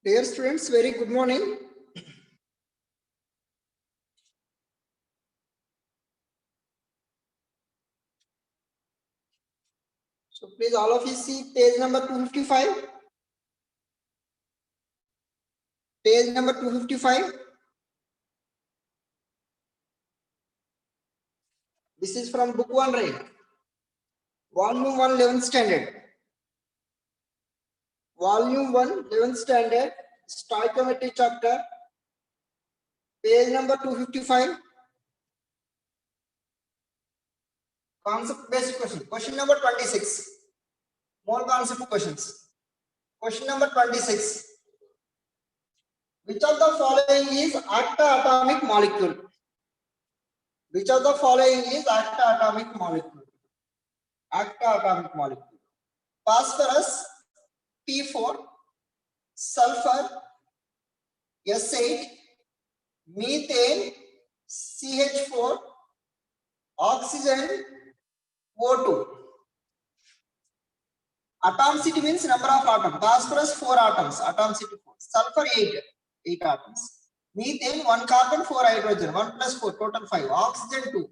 Dear students, very good morning. So please all of you see page number 255. Page number 255. This is from book 1, right? Volume 1, 11th standard. Volume 1, 11th standard, stoichiometry chapter. Page number 255. Concept based question. Question number 26. More concept questions. Question number 26. Which of the following is acta atomic molecule? Which of the following is acta atomic molecule? Acta atomic molecule. Phosphorus, P4, sulfur, S8, methane, CH4, oxygen, O2. Atomicity means number of atoms. Phosphorus 4 atoms, atomicity 4. Sulfur 8 atoms. Methane 1 carbon 4 hydrogen, 1 plus 4 total 5. Oxygen 2.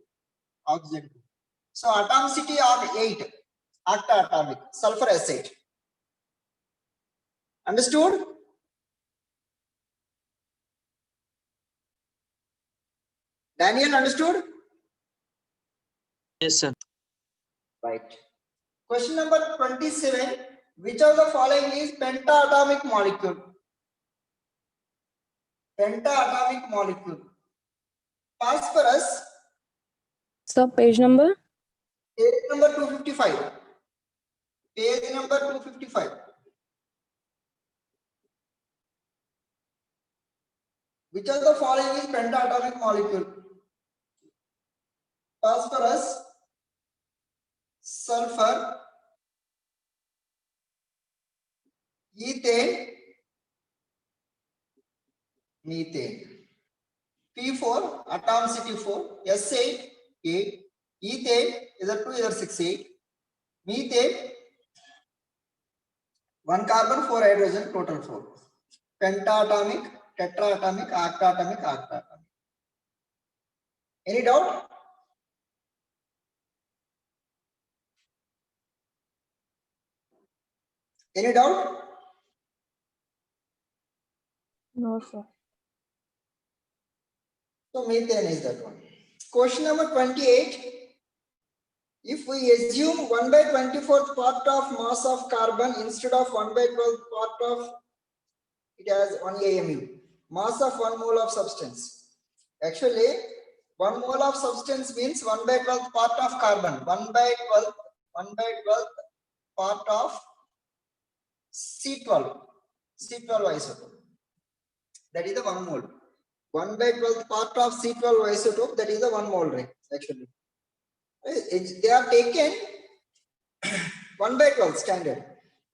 So atomicity of 8, acta atomic, sulfur S8. Understood? Daniel, understood? Yes, sir. Right. Question number 27. Which of the following is pentaatomic molecule? Pentaatomic molecule. Phosphorus. So page number? Page number 255. Page number 255. Which of the following is pentaatomic molecule? Phosphorus, sulfur, ethane, methane. P4, atomicity 4, S8, 8, ethane, either 2, either 6, 8, methane, 1 carbon, 4 hydrogen, total 4. Pentaatomic, tetraatomic, octaatomic, octaatomic. Any doubt? Any doubt? No, sir. So methane is that one. Question number 28. If we assume 1 by 24th part of mass of carbon instead of 1 by 12th part of, it has 1 AMU, mass of 1 mole of substance. Actually, 1 mole of substance means 1 by 12th part of carbon, 1 by 12th part of C12 isotope. That is the 1 mole. 1 by 12th part of C12 isotope, that is the 1 mole, right? Actually, they are taken 1 by 12 standard.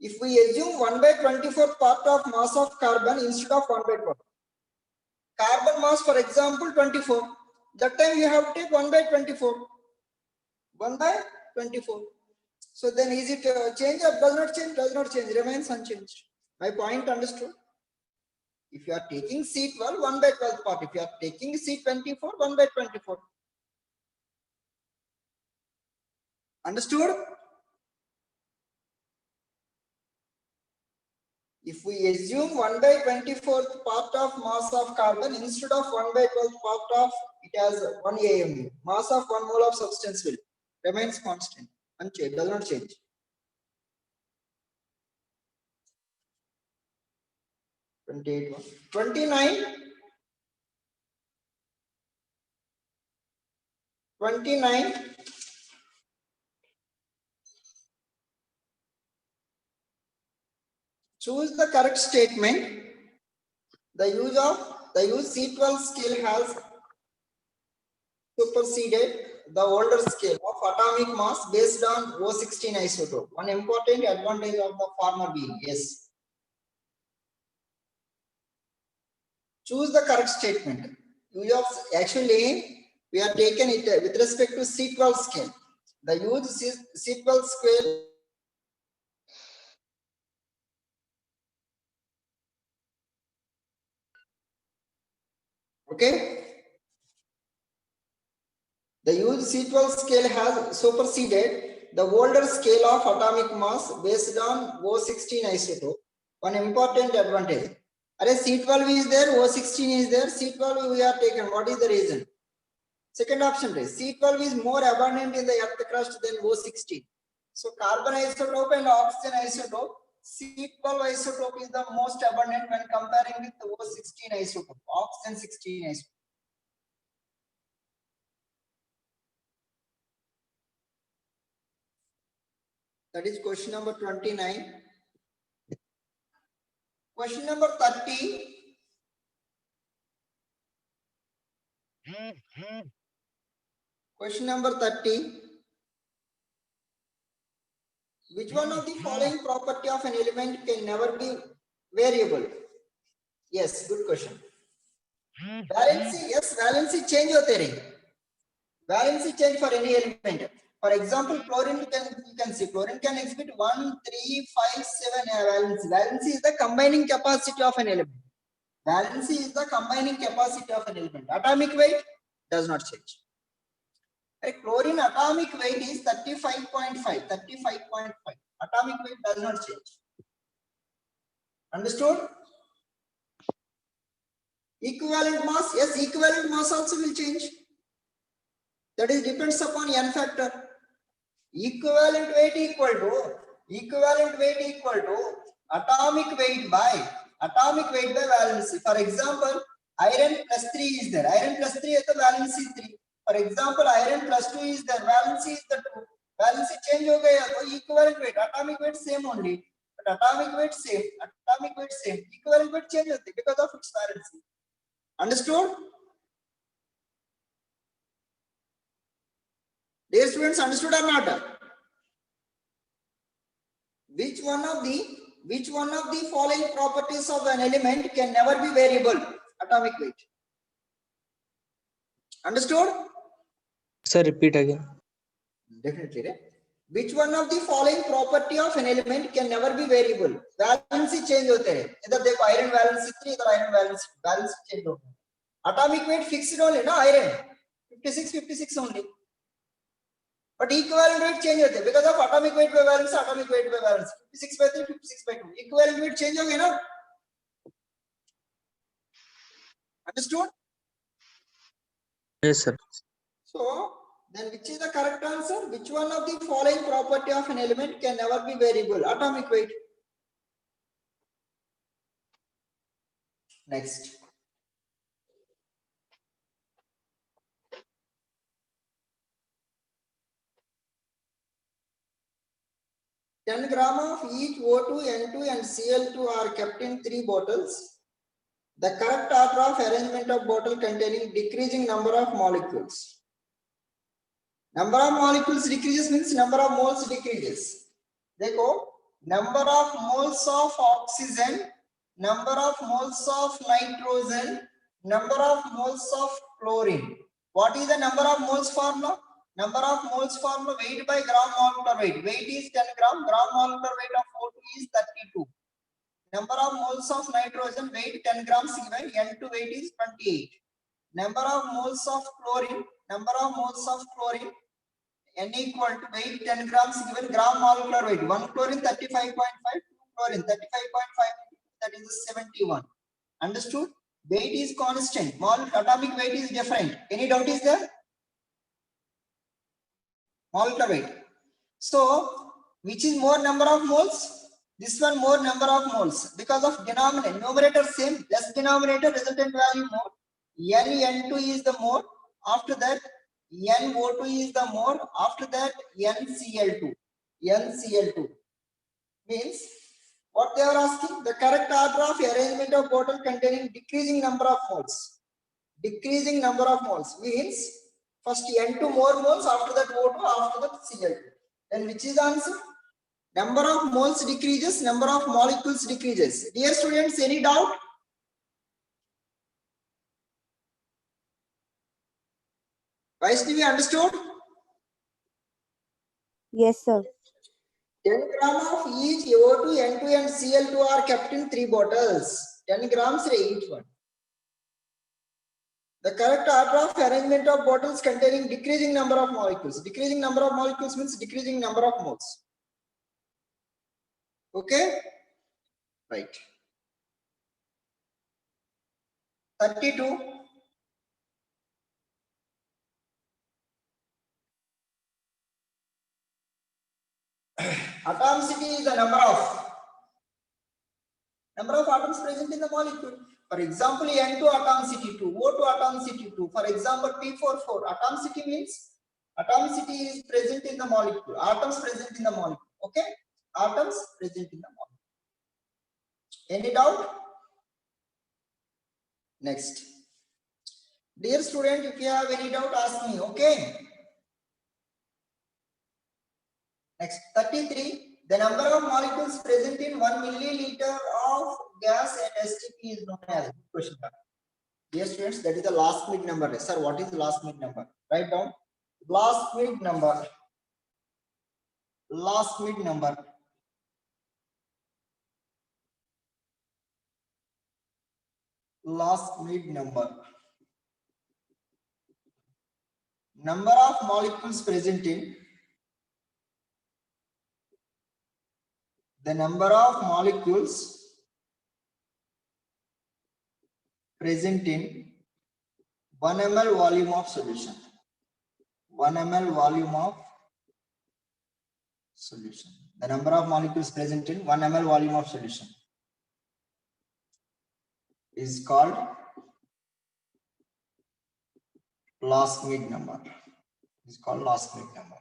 If we assume 1 by 24th part of mass of carbon instead of 1 by 12. Carbon mass, for example, 24. That time you have to take 1 by 24. 1 by 24. So then is it change or does not change? Does not change, remains unchanged. My point understood? If you are taking C12, 1 by 12th part. If you are taking C24, 1 by 24. Understood? If we assume 1 by 24th part of mass of carbon instead of 1 by 12th part of, it has 1 AMU. Mass of 1 mole of substance will remains constant, unchanged, does not change. (28) 29. 29. Choose the correct statement. The use C12 scale has superseded the older scale of atomic mass based on O16 isotope. One important advantage of the former being, yes. Choose the correct statement. Actually, we are taken it with respect to C12 scale. The use C12 scale. Okay. The used C12 scale has superseded the older scale of atomic mass based on O16 isotope. One important advantage. C12 is there, O16 is there, C12 we are taken. What is the reason? Second option is C12 is more abundant in the earth crust than O16. So carbon isotope and oxygen isotope, C12 isotope is the most abundant when comparing with the O16 isotope, oxygen 16 isotope. That is question number 29. Question number 30. Question number 30. Which one of the following property of an element can never be variable? Yes, good question. Valency, yes, valency change होते रहे. Valency change for any element. For example, chlorine you can see chlorine can exhibit 1, 3, 5, 7 valency. Valency is the combining capacity of an element. Valency is the combining capacity of an element. Atomic weight does not change. Chlorine atomic weight is 35.5. 35.5. Atomic weight does not change. Understood? Equivalent mass, yes, equivalent mass also will change. That is depends upon n factor. Equivalent weight equal to atomic weight by valency. For example, iron plus 3 is there. Iron plus 3 is the valency 3. For example, iron plus 2 is there. Valency is the 2. Valency change हो गया तो equivalent weight, atomic weight same only. But atomic weight same. Equivalent weight change होती because of its valency. Understood? Dear students, understood or not? Which one of the following properties of an element can never be variable? Atomic weight. Understood? Sir, repeat again. Definitely, right? Which one of the following property of an element can never be variable? Valency change होते हैं. इधर देखो iron valency 3, इधर iron valency change होता है. Atomic weight fixed only, no iron 56 only. But equivalent weight change होते हैं because of atomic weight by valency, 56 by 3, 56 by 2. Equivalent weight change हो गया ना? Understood? Yes, sir. So then which is the correct answer? Which one of the following property of an element can never be variable? Atomic weight. Next. Ten gram of each O2, N2 and Cl2 are kept in 3 bottles. The correct order of arrangement of bottle containing decreasing number of molecules. Number of molecules decreases means number of moles decreases. देखो, number of moles of oxygen, number of moles of nitrogen, number of moles of chlorine. What is the number of moles formula? Number of moles formula weight by gram molecular weight. Weight is 10 gram. Gram molecular weight of O2 is 32. Number of moles of nitrogen weight 10 grams given. N2 weight is 28. Number of moles of chlorine. N equal to weight 10 grams given. Gram molecular weight. 1 chlorine 35.5. 2 chlorine 35.5. That is 71. Understood? Weight is constant. Atomic weight is different. Any doubt is there? Molecular weight. So, which is more number of moles? This one more number of moles because of denominator. Numerator same, less denominator, resultant value more. N2 is the more. After that, NO2 is the more. After that, NCl2. Means what they are asking? The correct order of arrangement of bottle containing decreasing number of moles. Decreasing number of moles means first N2 more moles, after that O2, after that Cl2. Then which is the answer? Number of moles decreases, number of molecules decreases. Dear students, any doubt? Vaishnavi, understood? Yes, sir. 10 grams of each O2, N2 and Cl2 are kept in 3 bottles. 10 grams each one. The correct order of arrangement of bottles containing decreasing number of molecules. Decreasing number of molecules means decreasing number of moles. Okay? Right. 32. Atomicity is the number of atoms present in the molecule. For example, N2 atomicity 2, O2 atomicity 2. For example, P44. Atomicity means atomicity is present in the molecule. Atoms present in the molecule. Okay? Atoms present in the molecule. Any doubt? Next. Dear student, if you have any doubt, ask me. Okay? Next, 33. The number of molecules present in 1 milliliter of gas at STP is known as. Question. Dear students, that is the last mid number. Sir, what is the last mid number? Write down. Last mid number. Last mid number. Last mid number. Number of molecules present in. The number of molecules present in 1 ml volume of solution. 1 ml volume of solution. The number of molecules present in 1 ml volume of solution is called last mid number. Is called last mid number.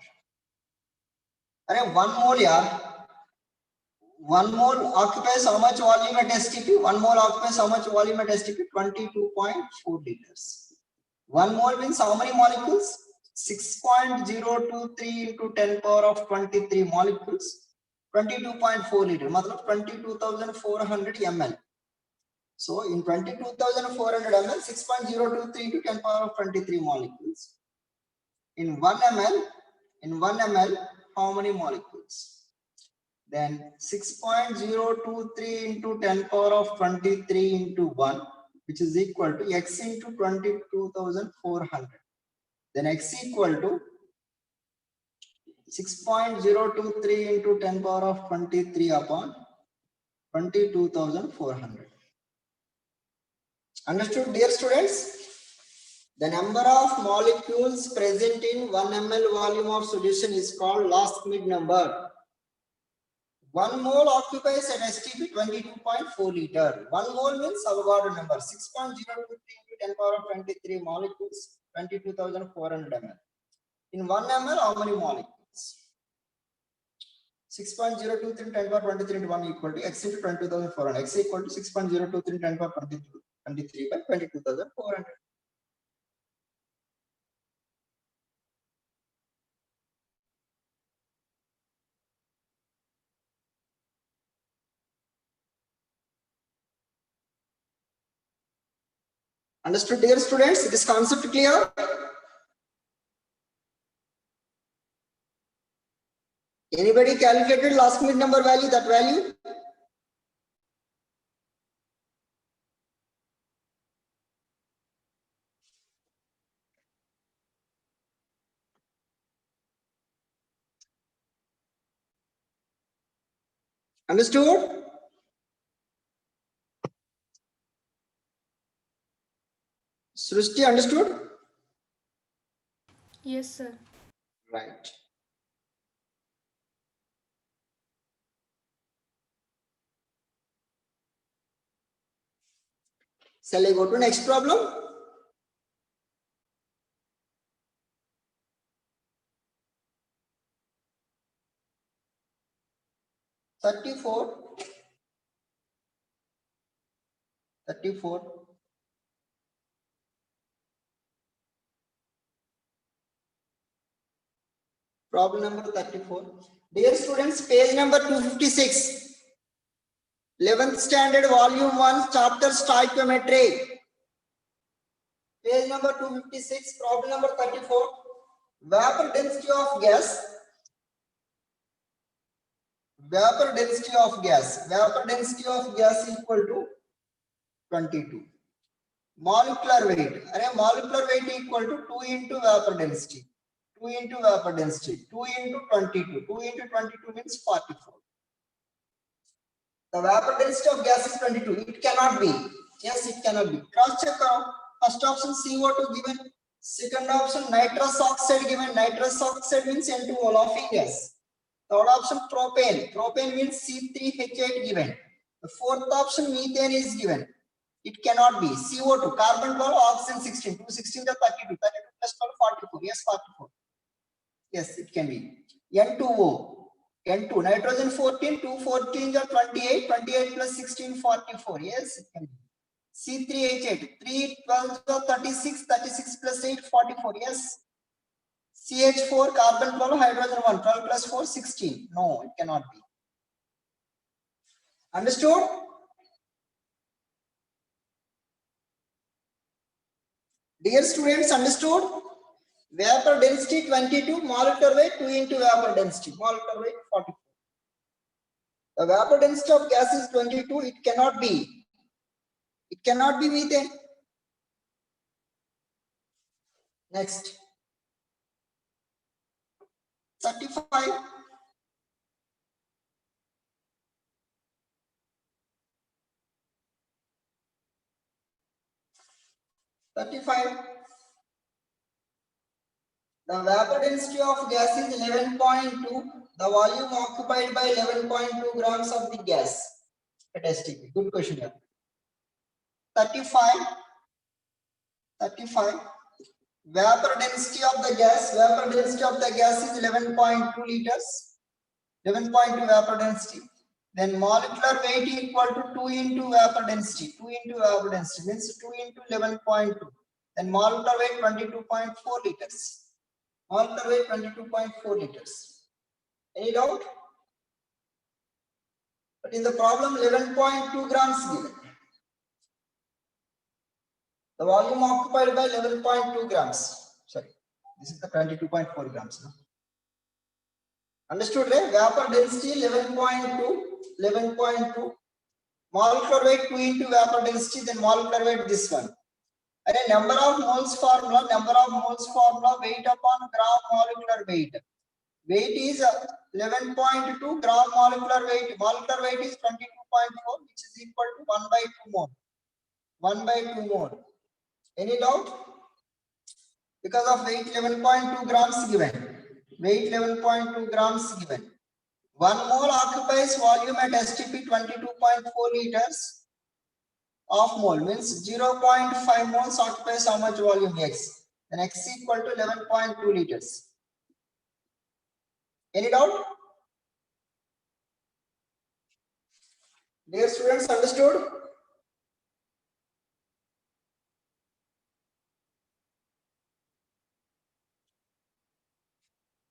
And 1 mole, yeah. 1 mole occupies how much volume at STP? 1 mole occupies how much volume at STP? 22.4 liters. 1 mole means how many molecules? 6.023 into 10 power of 23 molecules. 22.4 liter. Matlab 22,400 ml. So in 22,400 ml, 6.023 into 10 power of 23 molecules. In 1 ml, how many molecules? Then 6.023 into 10 power of 23 into 1, which is equal to x into 22,400. Then x equal to 6.023 into 10 power of 23 upon 22,400. Understood, dear students? The number of molecules present in 1 ml volume of solution is called last mid number. 1 mole occupies at STP 22.4 liter. 1 mole means Avogadro number. 6.023 into 10 power of 23 molecules, 22,400 ml. In 1 ml, how many molecules? 6.023 into 10 power 23 into 1 equal to x into 22,400. X equal to 6.023 into 10 power 23 by 22,400. Understood, dear students? This concept clear? Anybody calculated last mid number value, that value? Understood? Srishti, understood? Yes, sir. Right. Shall I go to next problem? Thirty-four. Problem number 34. Dear students, page number 256. 11th standard, volume 1, chapter stoichiometry. Page number 256, problem number 34. Vapor density of gas. Vapor density of gas. Vapor density of gas equal to 22. molecular weight. अरे molecular weight equal to 2 into vapor density. 2 into vapor density. 2 into 22. 2 into 22 means 44. The vapor density of gas is 22. It cannot be. Yes, it cannot be. Cross check out. First option CO2 given. Second option nitrous oxide given. Nitrous oxide means N2O, laughing gas. Third option propane. Propane means C3H8 given. The fourth option methane is given. It cannot be. CO2, carbon 12, oxygen 16. 2 16 is 32. 32 plus 12, 44. Yes, 44. Yes, it can be. N2O. N2, nitrogen 14, 2 14 are 28, 28 plus 16, 44. Yes, it can be. C3H8, 3 12 are 36, 36 plus 8, 44. Yes. CH4, carbon 12, hydrogen 1, 12 plus 4, 16. No, it cannot be. Understood? Dear students, understood? Vapor density 22, molecular weight 2 into vapor density, molecular weight 44. The vapor density of gas is 22, it cannot be. It cannot be methane. Next. 35. The vapor density of gas is 11.2. The volume occupied by 11.2 grams of the gas at STP. Good question here. 35. Vapor density of the gas. Vapor density of the gas is 11.2 liters. 11.2 vapor density. Then molecular weight equal to 2 into vapor density. 2 into vapor density means 2 into 11.2. Then molecular weight 22.4 liters. Molecular weight 22.4 liters. Any doubt? But in the problem 11.2 grams given. The volume occupied by 11.2 grams. Sorry, this is the 22.4 grams. No? Understood, right? Vapor density 11.2. Molecular weight 2 into vapor density, then molecular weight this one. And a number of moles formula, weight upon gram molecular weight. Weight is 11.2 gram molecular weight. Molecular weight is 22.4, which is equal to 1 by 2 mole. 1 by 2 mole. Any doubt? Because of weight 11.2 grams given. Weight 11.2 grams given. 1 mole occupies volume at STP 22.4 liters. Of mole means 0.5 moles occupies how much volume X. Then X equal to 11.2 liters. Any doubt? Dear students, understood?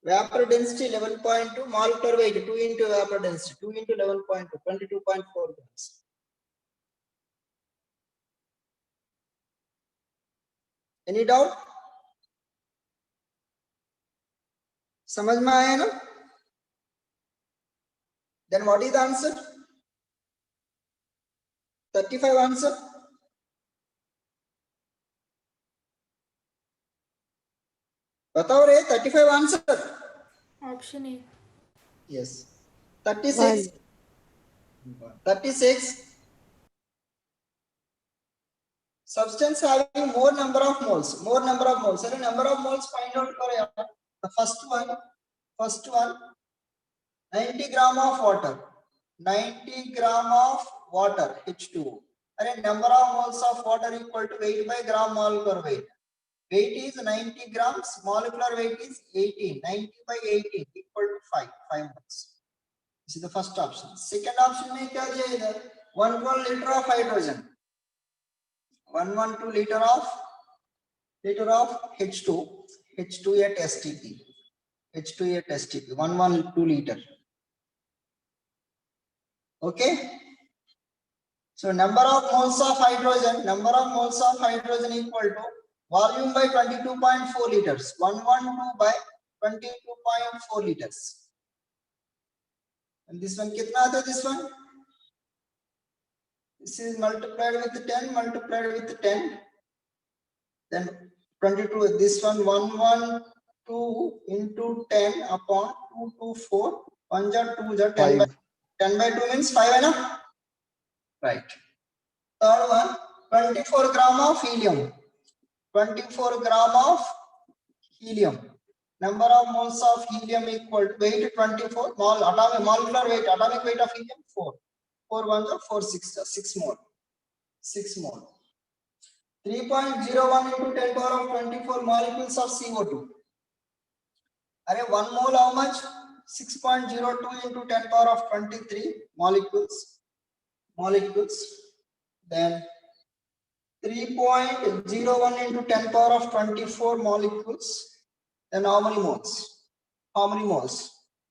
Vapor density 11.2, molecular weight 2 into vapor density 2 into 11.2, 22.4 grams. Any doubt? समझ में आया ना? Then what is the answer? 35 answer. बताओ रे 35 answer. Option A. Yes. 36. 36. Substance having more number of moles. More number of moles. Sorry, number of moles find out करो यार. The first one. 90 gram of water. 90 gram of water. H2O. And number of moles of water equal to weight by gram molecular weight. Weight is 90 grams. Molecular weight is 18. 90 by 18 equal to 5. 5 moles. This is the first option. Second option में क्या दिया इधर? 1 liter of hydrogen. 112 liter of H2 at STP. H2 at STP. 112 liter. Okay. So number of moles of hydrogen equal to volume by 22.4 liters. 112 by 22.4 liters. And this one कितना आता है this one? This is multiplied with 10, multiplied with 10. then 22, this one 112 into 10 upon 224, 1 jar 2 jar 10 by 5. 10 by 2 means 5 है ना, right. Third one 24 gram of helium, 24 gram of helium, number of moles of helium equal to weight 24, mole atomic molecular weight, atomic weight of helium 4, 4 1 jar 4 6 jar 6 mole, 6 mole. 3.01 into 10 power of 24 molecules of CO2. Array 1 mole how much? 6.02 into 10 power of 23 molecules. Then 3.01 into 10 power of 24 molecules. Then how many moles?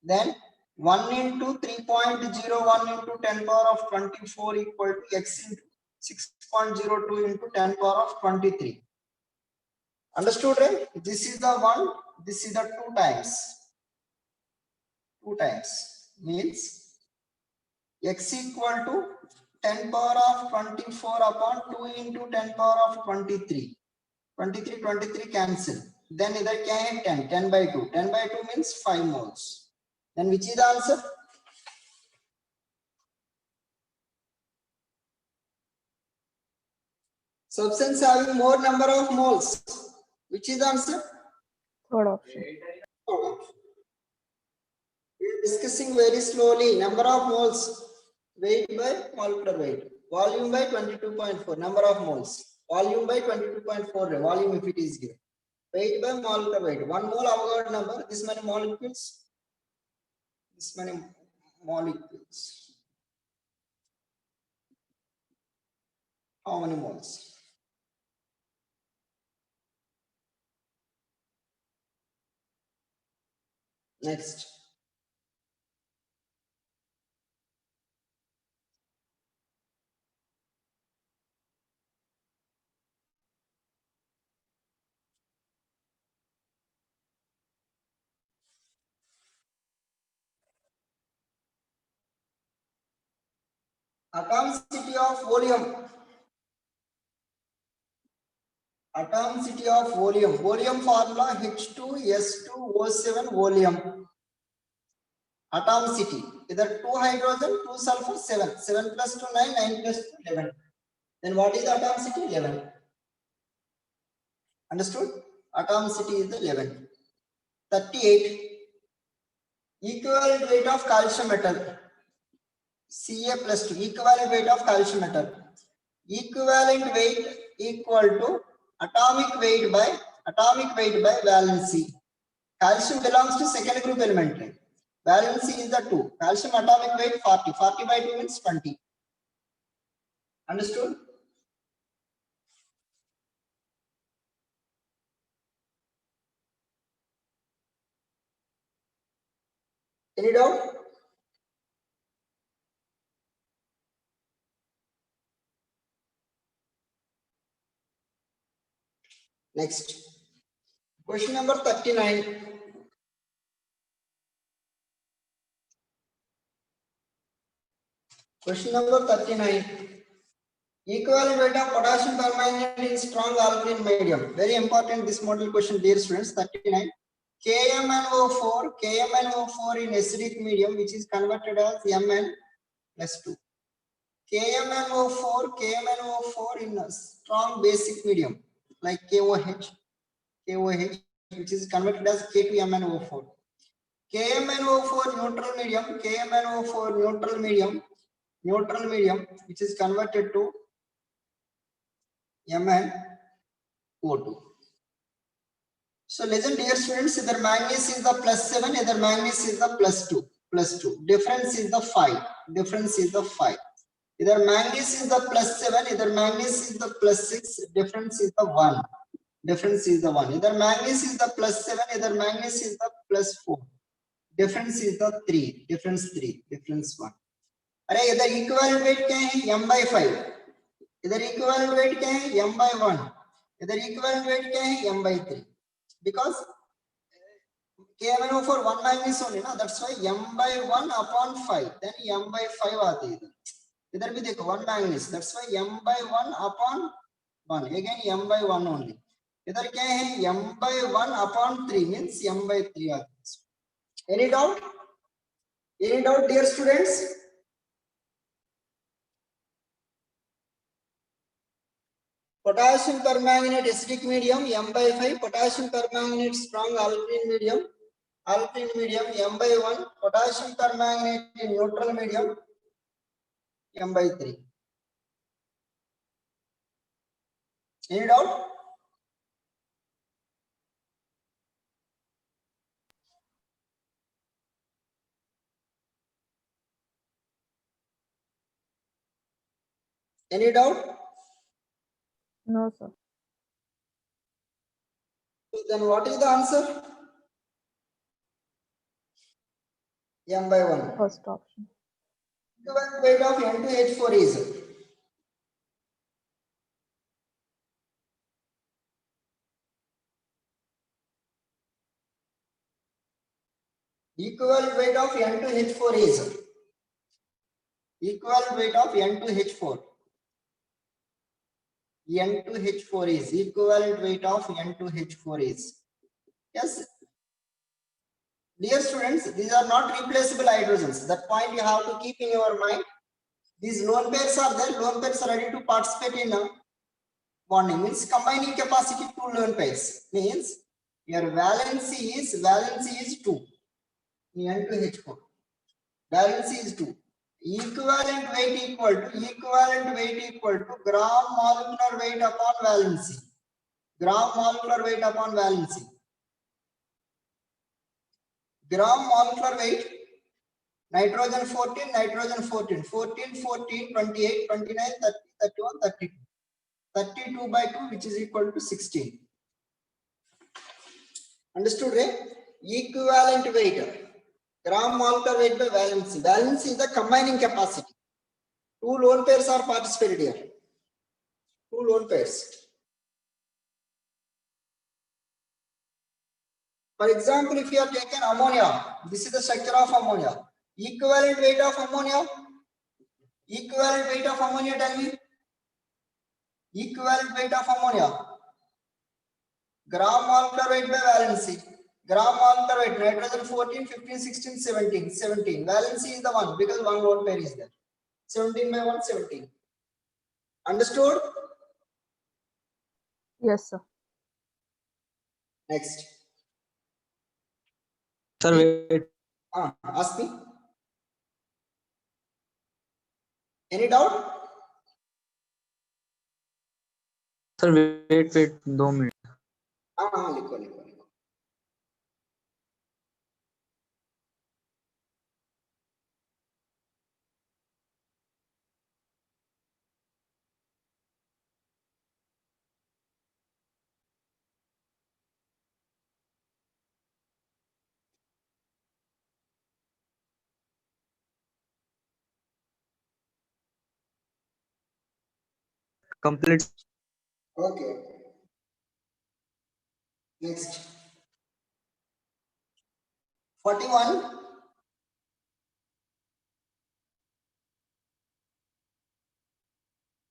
Then 1 into 3.01 into 10 power of 24 equal to x into 6.02 into 10 power of 23. Understood, right? This is the one, this is the 2 times. 2 times means x equal to 10 power of 24 upon 2 into 10 power of 23. 23 cancel. Then either can 10 by 2. 10 by 2 means 5 moles. Then which is the answer? Substance having more number of moles. Which is the answer? Third option. We are discussing very slowly. Number of moles. Weight by molecular weight. Volume by 22.4. Number of moles. Volume by 22.4. Volume if it is given. Weight by molecular weight. 1 mole Avogadro number. This many molecules. This many molecules. How many moles? Next. Atomicity of volume. Atomicity of volume. Volume formula H2S2O7 volume. Atomicity. Either 2 hydrogen, 2 sulfur, 7. 7 plus 2, 9, 9 plus 2, 11. Then what is the atomicity? 11. Understood? Atomicity is the 11. 38. Equivalent weight of calcium metal. Ca plus 2. Equivalent weight of calcium metal. Equivalent weight equal to atomic weight by valency. Calcium belongs to second group element. Valency is the 2. Calcium atomic weight 40. 40 by 2 means 20. Understood? Any doubt? Next. Question number 39. Question number 39. Equivalent weight of potassium permanganate in strong alkaline medium. Very important this model question, dear students. 39. KMnO4 in acidic medium, which is converted as Mn plus 2. KMnO4 in a strong basic medium like KOH, which is converted as K2MnO4. KMnO4 neutral medium, which is converted to MnO2. So listen, dear students, either manganese is the +7, either manganese is the +2. Difference is the 5. Either manganese is the +7, either manganese is the +6. Difference is the 1. Either manganese is the +7, either manganese is the +4. Difference is the 3. Difference 1. अरे इधर equivalent weight क्या है? m/5. इधर equivalent weight क्या है? m/1. इधर equivalent weight क्या है? m/3. Because KMnO4 1 manganese only, ना, that's why m/1 upon 5. Then m/5 आते हैं इधर भी देखो 1 manganese, that's why m/1 upon 1. Again m/1 only. इधर क्या है m/1/3 मीन्स m/3 आ गया। Any doubt? Any doubt, dear students? Potassium permanganate acidic medium m/5, potassium permanganate strong alkaline medium m/1, potassium permanganate in neutral medium m/3. Any doubt? Any doubt? No, sir. Then what is the answer? m/1. First option. Equivalent weight of N2H4 is equivalent weight of N2H4 is equivalent weight of N2H4. N2H4 is equivalent weight of N2H4 is. Yes. Dear students, these are not replaceable hydrogens. That point you have to keep in your mind. These lone pairs are there. Lone pairs are ready to participate in bonding. Means combining capacity two lone pairs. Means your valency is 2. N2H4. Valency is 2. Equivalent weight equal to gram molecular weight upon valency. Gram molecular weight upon valency. Gram molecular weight, nitrogen 14, 14, 28, 29, 30, 31, 32. 32 by 2, which is equal to 16. Understood, right? Equivalent weight. Gram molecular weight by valency. Valency is the combining capacity. Two lone pairs are participated here. Two lone pairs. For example, if you have taken ammonia, this is the structure of ammonia. Equivalent weight of ammonia. Equivalent weight of ammonia, tell me. Equivalent weight of ammonia. Gram molecular weight by valency. Gram molecular weight, nitrogen 14, 15, 16, 17. 17. Valency is the one because one lone pair is there. 17 by 1, 17. Understood? Yes, sir. Next. Sir, wait. Ask me. Any doubt? Sir, wait, 2 minutes. लिखो. Complete. Okay. Next. 41.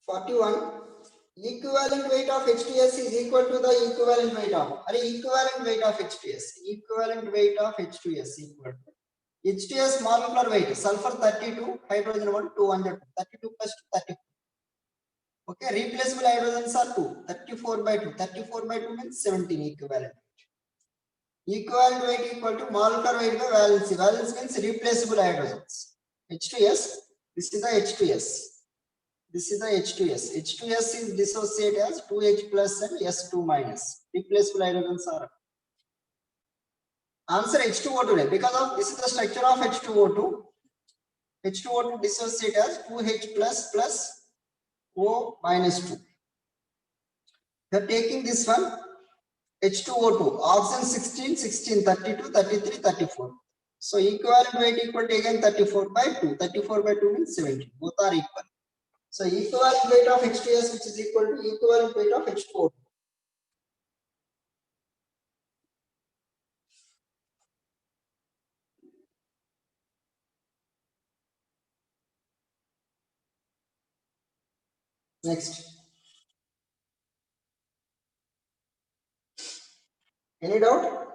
41. Equivalent weight of H2S is equal to the equivalent weight of equivalent weight of H2S. Equivalent weight of H2S equal to H2S molecular weight, sulfur 32, hydrogen 1, 200, 32 plus 34. Okay, replaceable hydrogens are 2, 34 by 2. 34 by 2 means 17 equivalent. Equivalent weight equal to molecular weight by valency. Valence means replaceable hydrogens. H2S, this is the H2S. This is the H2S. H2S is dissociated as 2H plus and S2 minus. Replaceable hydrogens are. Answer H2O2 because of this is the structure of H2O2. H2O2 dissociate as 2H plus O minus 2. We are taking this one H2O2, oxygen 16, 16, 32, 33, 34. So equivalent weight equal to again 34 by 2. 34 by 2 means 17. Both are equal. So equivalent weight of H2S which is equal to equivalent weight of H2O2. Next. Any doubt?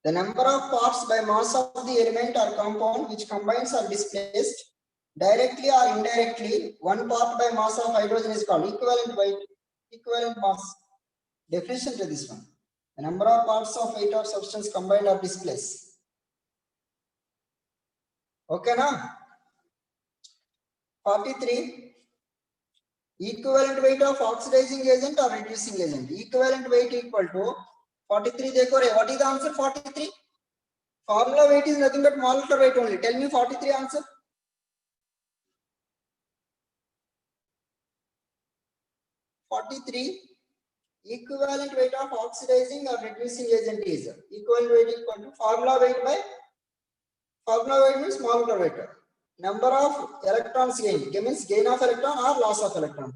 The number of parts by mass of the element or compound which combines or displaced directly or indirectly. One part by mass of hydrogen is called equivalent weight, equivalent mass. Definition to this one. The number of parts of weight of substance combined or displaced. Okay, now 43. Equivalent weight of oxidizing agent or reducing agent. Equivalent weight equal to 43. What is the answer? 43. Formula weight is nothing but molecular weight only. Tell me 43 answer. 43. Equivalent weight of oxidizing or reducing agent is equivalent weight equal to formula weight by formula weight means molecular weight. Number of electrons gained means gain of electron or loss of electron.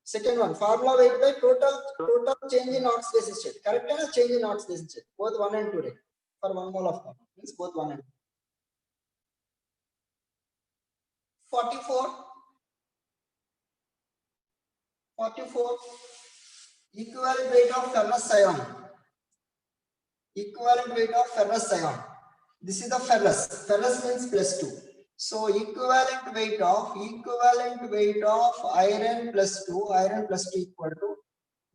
Second one, formula weight by total change in oxidation state. Correct or change in oxidation state? Both 1 and 2 rate for 1 mole of carbon means both 1 and 2. 44. Equivalent weight of ferrous ion. Equivalent weight of ferrous ion. This is the ferrous. Ferrous means +2. So equivalent weight of iron +2 equal to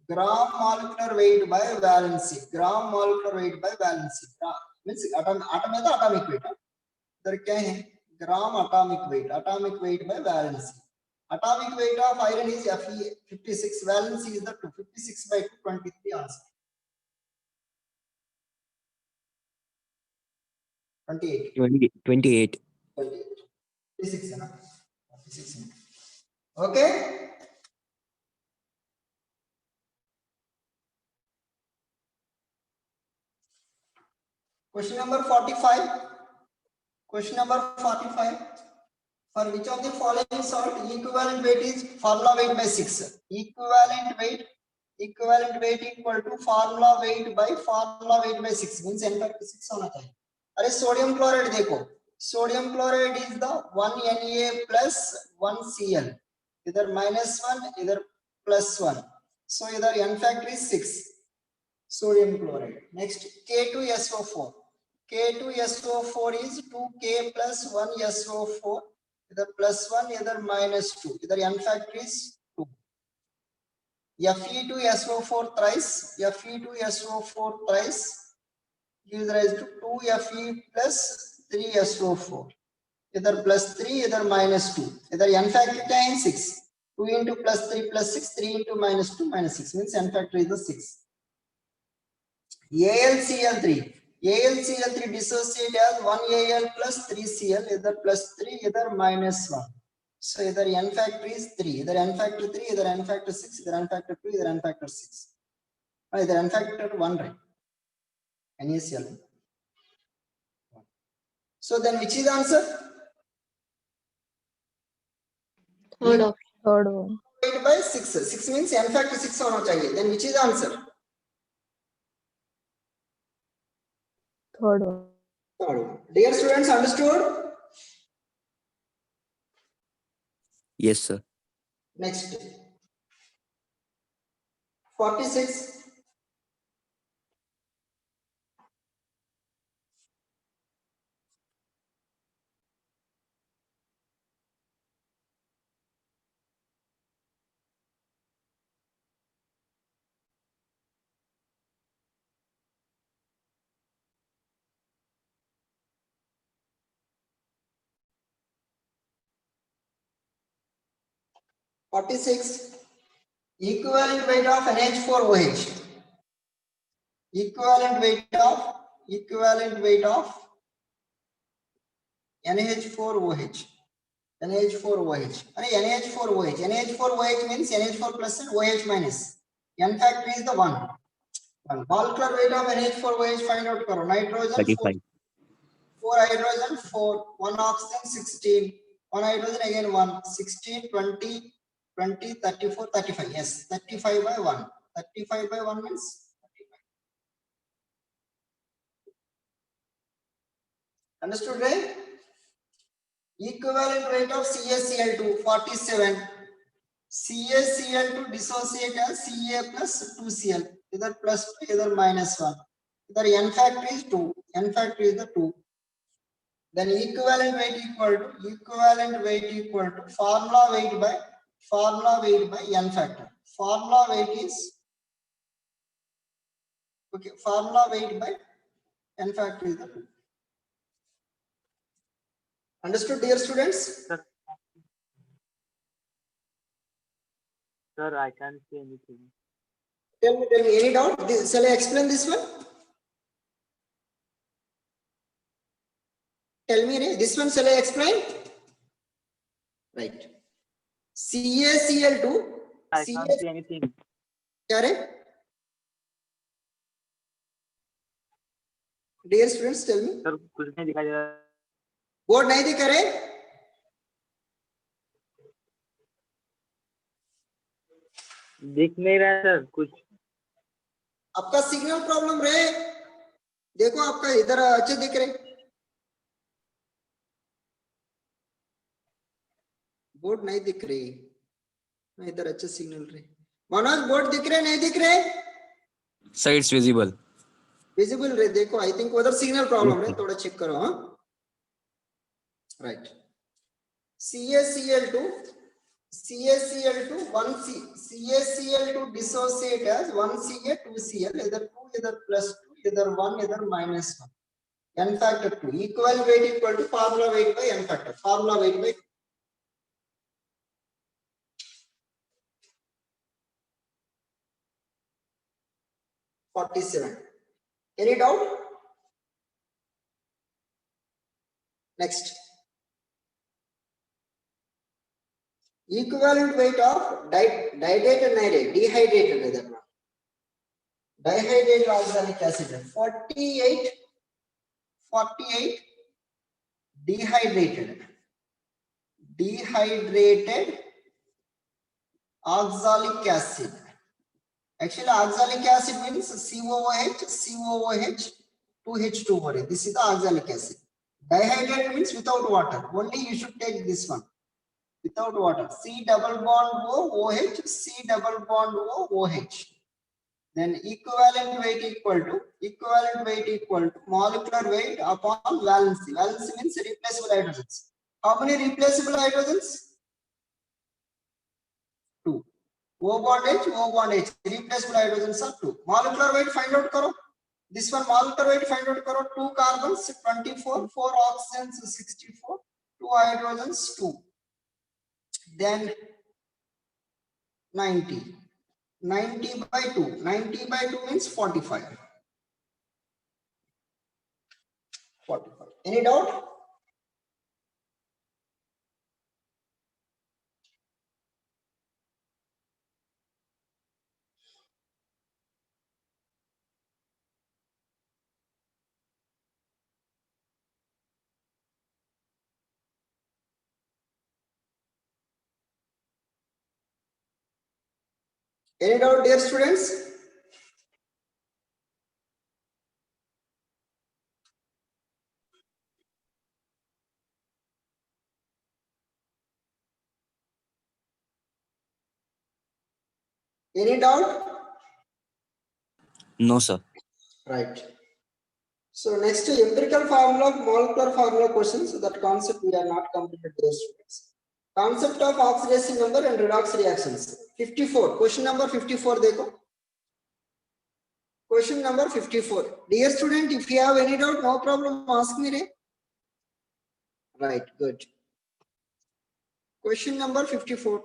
gram molecular weight by valency. Gram molecular weight by valency. Means atom है तो atomic weight. इधर क्या है? Gram atomic weight by valency. Atomic weight of iron is Fe 56. Valency is the 2. 56 by 2, 23 answer. 28. 28. 26 na? 46. Okay. Question number 45. Question number 45. For which of the following salt equivalent weight is formula weight by 6? Equivalent weight equal to formula weight by 6 means n factor 6 होना चाहिए. अरे sodium chloride देखो, sodium chloride is the 1 Na plus 1 Cl. इधर -1 इधर +1. So इधर n factor is 6. Sodium chloride. Next K2SO4. K2SO4 is 2K plus 1 SO4. Either +1, either -2. Either n factor is 2. Fe2SO4 thrice. Fe2SO4 thrice gives rise to 2Fe plus 3SO4. Either +3, either -2. Either n factor is 6. 2 into +3 + 6. 3 into -2 -6 means n factor is the 6. AlCl3. AlCl3 dissociate as 1Al plus 3Cl, either +3, either -1. So either n factor is 3, either n factor 3, either n factor 6, either n factor 2, either n factor 6. Either n factor 1, right? NaCl. So then which is the answer? Third option. Third one. Divided by 6. 6 means n factor 6 होना चाहिए. Then which is the answer? Third one. Third one. Dear students, understood? Yes, sir. Next. 46. Equivalent weight of NH4OH. Equivalent weight of NH4OH. NH4OH. NH4OH means NH4 plus and OH minus. N factor is the 1. Molecular weight of NH4OH find out karo. Nitrogen 35. 4 hydrogen 4, 1 oxygen 16, 1 hydrogen again 1, 16, 20, 20, 34, 35. Yes, 35 by 1. 35 by 1 means 35. Understood, right? Equivalent weight of CaCl2 47. CaCl2 dissociate as Ca plus 2Cl, either plus 2, either minus 1. Either n factor is 2, n factor is the 2. Then equivalent weight equal to formula weight by n factor. Formula weight is okay. Formula weight by n factor is the 2. Understood, dear students? Sir, I can't see anything. Tell me, any doubt? Shall I explain this one? Tell me, this one shall I explain? Right. CaCl2. I can't see anything. Correct? Dear students, tell me. Sir कुछ नहीं दिखाई दे रहा. Board नहीं दिख रहे? दिख नहीं रहा है सर कुछ. आपका सिग्नल प्रॉब्लम रहे. देखो आपका इधर अच्छे दिख रहे. बोर्ड नहीं दिख रही. इधर अच्छे सिग्नल रहे. मनोज बोर्ड दिख रहे नहीं दिख रहे? Sir, it's visible. विजिबल रहे. देखो आई थिंक उधर सिग्नल प्रॉब्लम है. थोड़ा चेक करो. हाँ right. CaCl2 dissociate as 1Ca 2Cl, either 2, either plus 2, either 1, either minus 1. N factor 2. Equal weight equal to formula weight by n factor. Formula weight by 47. Any doubt? Next. Equivalent weight of dehydrated oxalic acid. 48 dehydrated oxalic acid. Actually, oxalic acid means COOH, 2H2O. This is the oxalic acid. Dehydrated means without water. Only you should take this one. Without water. C double bond O, OH, C double bond O, OH. Then equivalent weight equal to molecular weight upon valency. Valency means replaceable hydrogens. How many replaceable hydrogens? 2. O bond H, replaceable hydrogens are 2. Molecular weight find out karo. This one molecular weight find out karo. 2 carbons 24, 4 oxygens 64, 2 hydrogens 2. Then 90 by 2. 90 by 2 means 45. Any doubt? Any doubt, dear students? Any doubt? No, sir. Right. So next empirical formula, molecular formula questions. So that concept we are not completed, dear students. Concept of oxidation number and redox reactions. 54. Question number 54. Dekho. Question number 54. Dear student, if you have any doubt, no problem. Ask me. Re. Right. Good. Question number 54.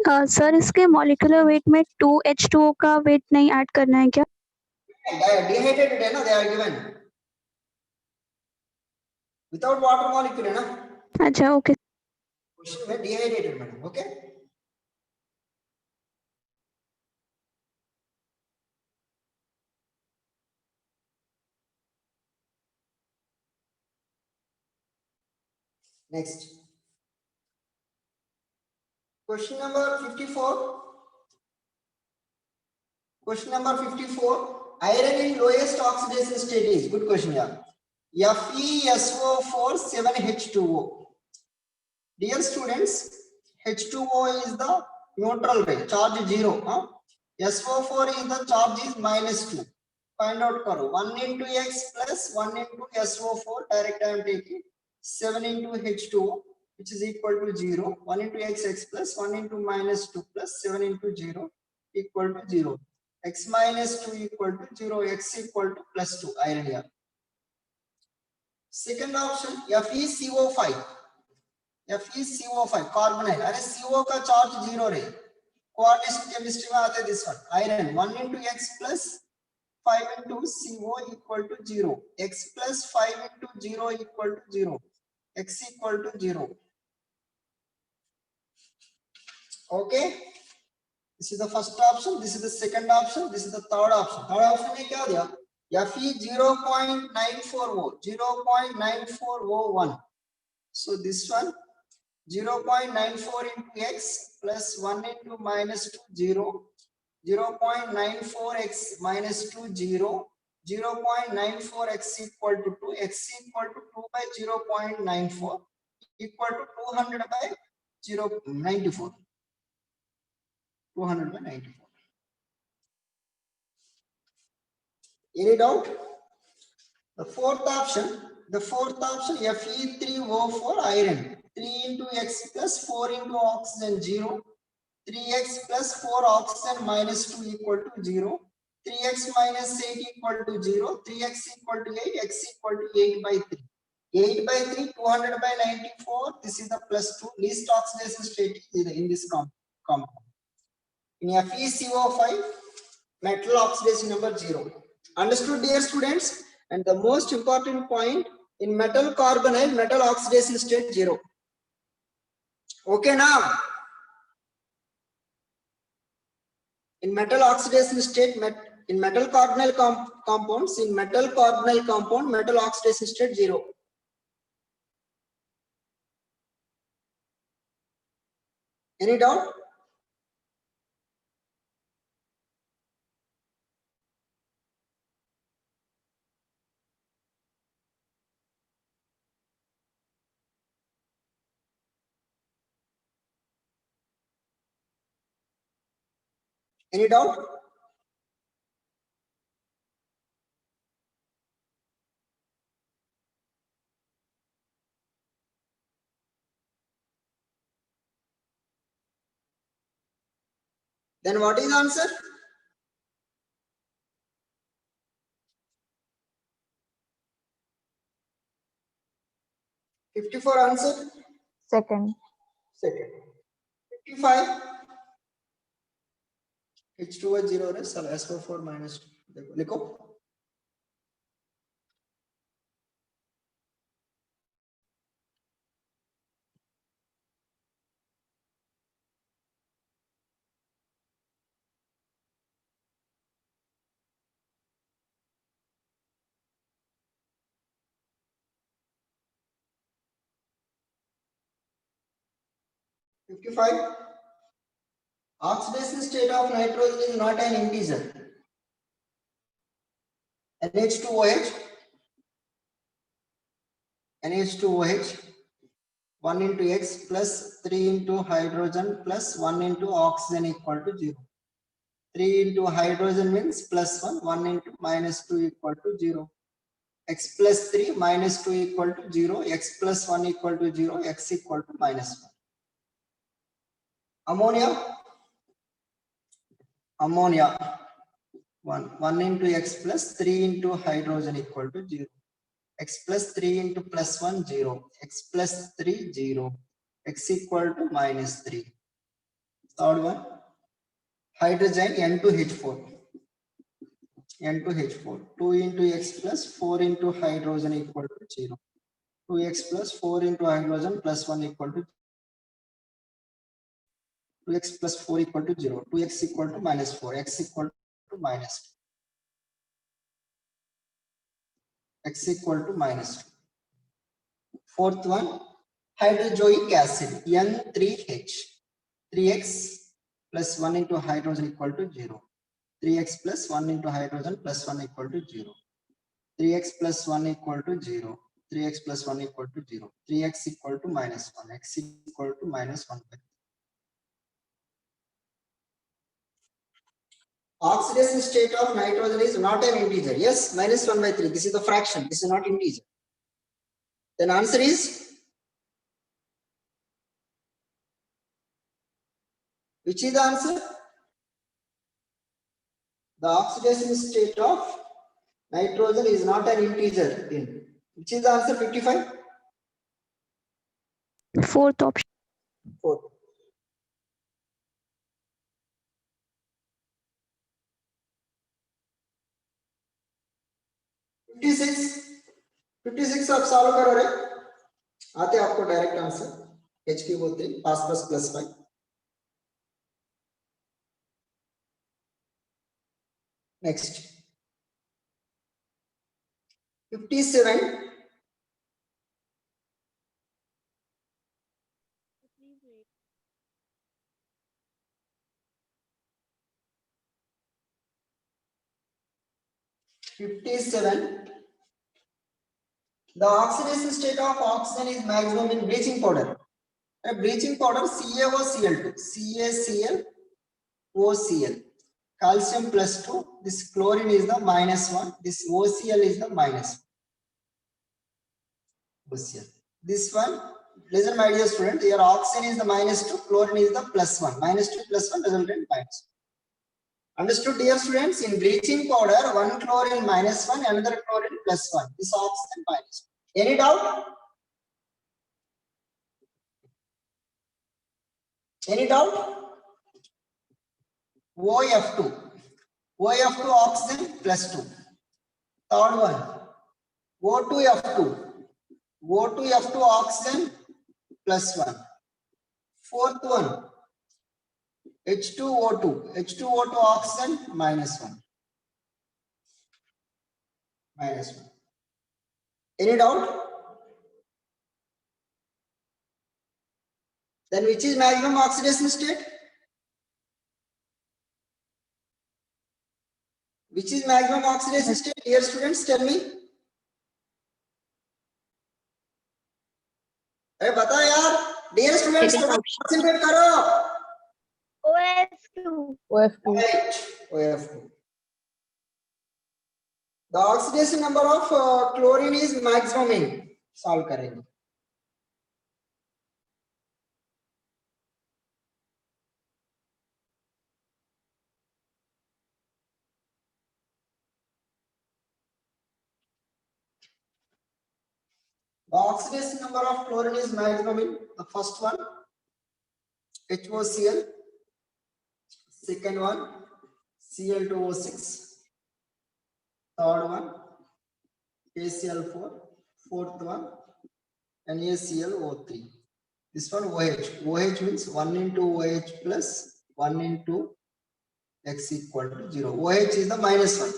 Sir इसके molecular weight में 2H2O का wait नहीं add करना है क्या? Dehydrated है ना, they are given. Without water molecule है ना. अच्छा ओके. Question में dehydrated madam. Okay. Next. Question number 54. Question number 54. Iron in lowest oxidation state is, good question, yeah. FeSO4 7H2O. Dear students, H2O is the neutral rate, charge 0. SO4 is the charge is -2. Find out karo. 1 into X plus 1 into SO4. Direct I am taking 7 into H2O, which is equal to 0. 1 into X plus 1 into -2 plus 7 into 0 equal to 0. X minus 2 equal to 0. X equal to plus 2. Iron here. Second option, FeCO5. FeCO5 carbonyl. अरे CO का charge 0 रहे. Coordination chemistry में आते this one. Iron 1 into X plus 5 into CO equal to 0. X plus 5 into 0 equal to 0. X equal to 0. Okay. This is the first option. This is the second option. This is the third option. Third option में क्या दिया? Fe 0.94 0.9401. So this one 0.94 into X plus 1 into -2 0. 0.94 X minus 2 0. 0.94 X equal to 2. X equal to 2 by 0.94 equal to 200 by 0.94. 200 by 94. Any doubt? The fourth option Fe3O4 iron. 3 into X plus 4 into oxygen 0. 3X plus 4 oxygen minus 2 equal to 0. 3X minus 8 equal to 0. 3X equal to 8. X equal to 8 by 3. 8 by 3, 200 by 94. This is the plus 2. Least oxidation state in this compound. In FeCO5, metal oxidation number 0. Understood, dear students? And the most important point, in metal carbonyl, metal oxidation state 0. Okay now? In metal oxidation state, in metal carbonyl compounds, in metal carbonyl compound, metal oxidation state 0. Any doubt? Any doubt? Then what is the answer? $54 answer? Second. Second. 55. H2 is 0 है, सब SO4 minus 2. लिखो. $55. Oxidation state of nitrogen is not an integer. NH2OH. NH2OH. 1 into X plus 3 into hydrogen plus 1 into oxygen equal to 0. 3 into hydrogen means plus 1. 1 into minus 2 equal to 0. X plus 3 minus 2 equal to 0. X plus 1 equal to 0. X equal to minus 1. Ammonia 1 into X plus 3 into hydrogen equal to 0. X plus 3 into plus 1 0. X plus 3 0. X equal to minus 3. Third one, hydrogen N2H4. N2H4 2 into X plus 4 into hydrogen equal to 0. 2X plus 4 into hydrogen plus 1 equal to 2X plus 4 equal to 0. 2X equal to minus 4. X equal to minus 2. X equal to minus 2. Fourth one, hydrojoic acid N3H. 3X plus 1 into hydrogen equal to 0. 3x plus 1 into hydrogen plus 1 equal to 0. 3x plus 1 equal to 0. 3x plus 1 equal to 0. 3x equal to minus 1. X equal to minus 1 by 3. Oxidation state of nitrogen is not an integer. Yes, minus 1 by 3. This is the fraction. This is not integer. Then answer is, which is the answer? The oxidation state of nitrogen is not an integer. In which is the answer? 55. Fourth option. 4. 56 आप solve करो रे, आते आपको direct answer H की बोलते हैं पास plus plus 5. Next 57. The oxidation state of oxygen is maximum in bleaching powder. Bleaching powder CaOCl2, CaClOCl, calcium plus 2. This chlorine is the minus 1. This OCl is the minus 1. OCl. This one, listen, my dear student. Here oxygen is the minus 2, chlorine is the plus 1. Minus 2 plus 1 result in minus 1. Understood, dear students? In bleaching powder, one chlorine minus 1, another chlorine plus 1. This oxygen minus 1. Any doubt? Any doubt? OF2. OF2 oxygen plus 2. Third one. O2F2. O2F2 oxygen plus 1. Fourth one. H2O2. H2O2 oxygen minus 1. Minus 1. Any doubt? Then which is maximum oxidation state? Which is maximum oxidation state? Dear students, tell me. अरे बताओ यार, dear students, Second थोड़ा option. concentrate करो. OF2. Right. OF2. The oxidation number of chlorine is maximum in. Solve करेंगे. The oxidation number of chlorine is maximum in. The first one, HOCl. Second one, Cl2O6. Third one, KCl4. Fourth one, NaClO3. This one OH. OH means 1 into OH plus 1 into X equal to 0. OH is the minus 1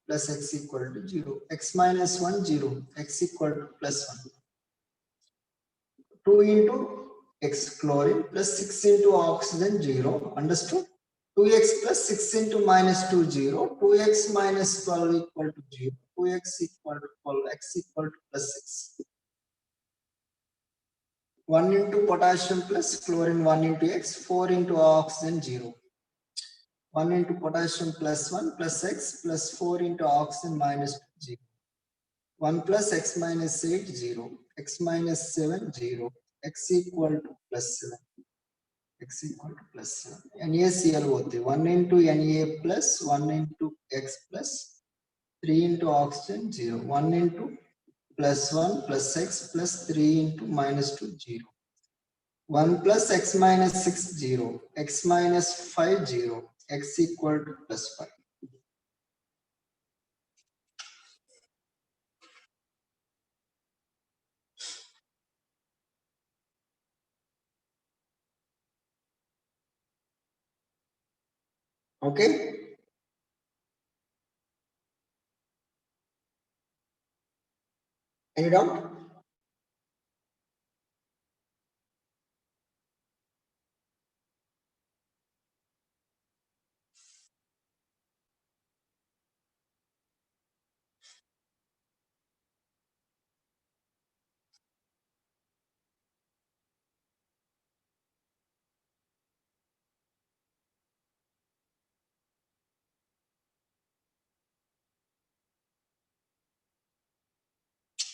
plus X equal to 0. X minus 1, 0. X equal to plus 1. 2 into X chlorine plus 6 into oxygen, 0. Understood? 2x plus 6 into minus 2, 0. 2x minus 12 equal to 0. 2x equal to 12. X equal to plus 6. 1 into potassium plus chlorine, 1 into X. 4 into oxygen, 0. 1 into potassium plus 1 plus X plus 4 into oxygen minus 2, 0. 1 plus X minus 8, 0. X minus 7, 0. X equal to plus 7. X equal to plus 7. NaCl होते 1 into Na plus 1 into X plus 3 into oxygen, 0. 1 into plus 1 plus X plus 3 into minus 2, 0. 1 plus X minus 6, 0. X minus 5, 0. X equal to plus 5. Okay. Any doubt?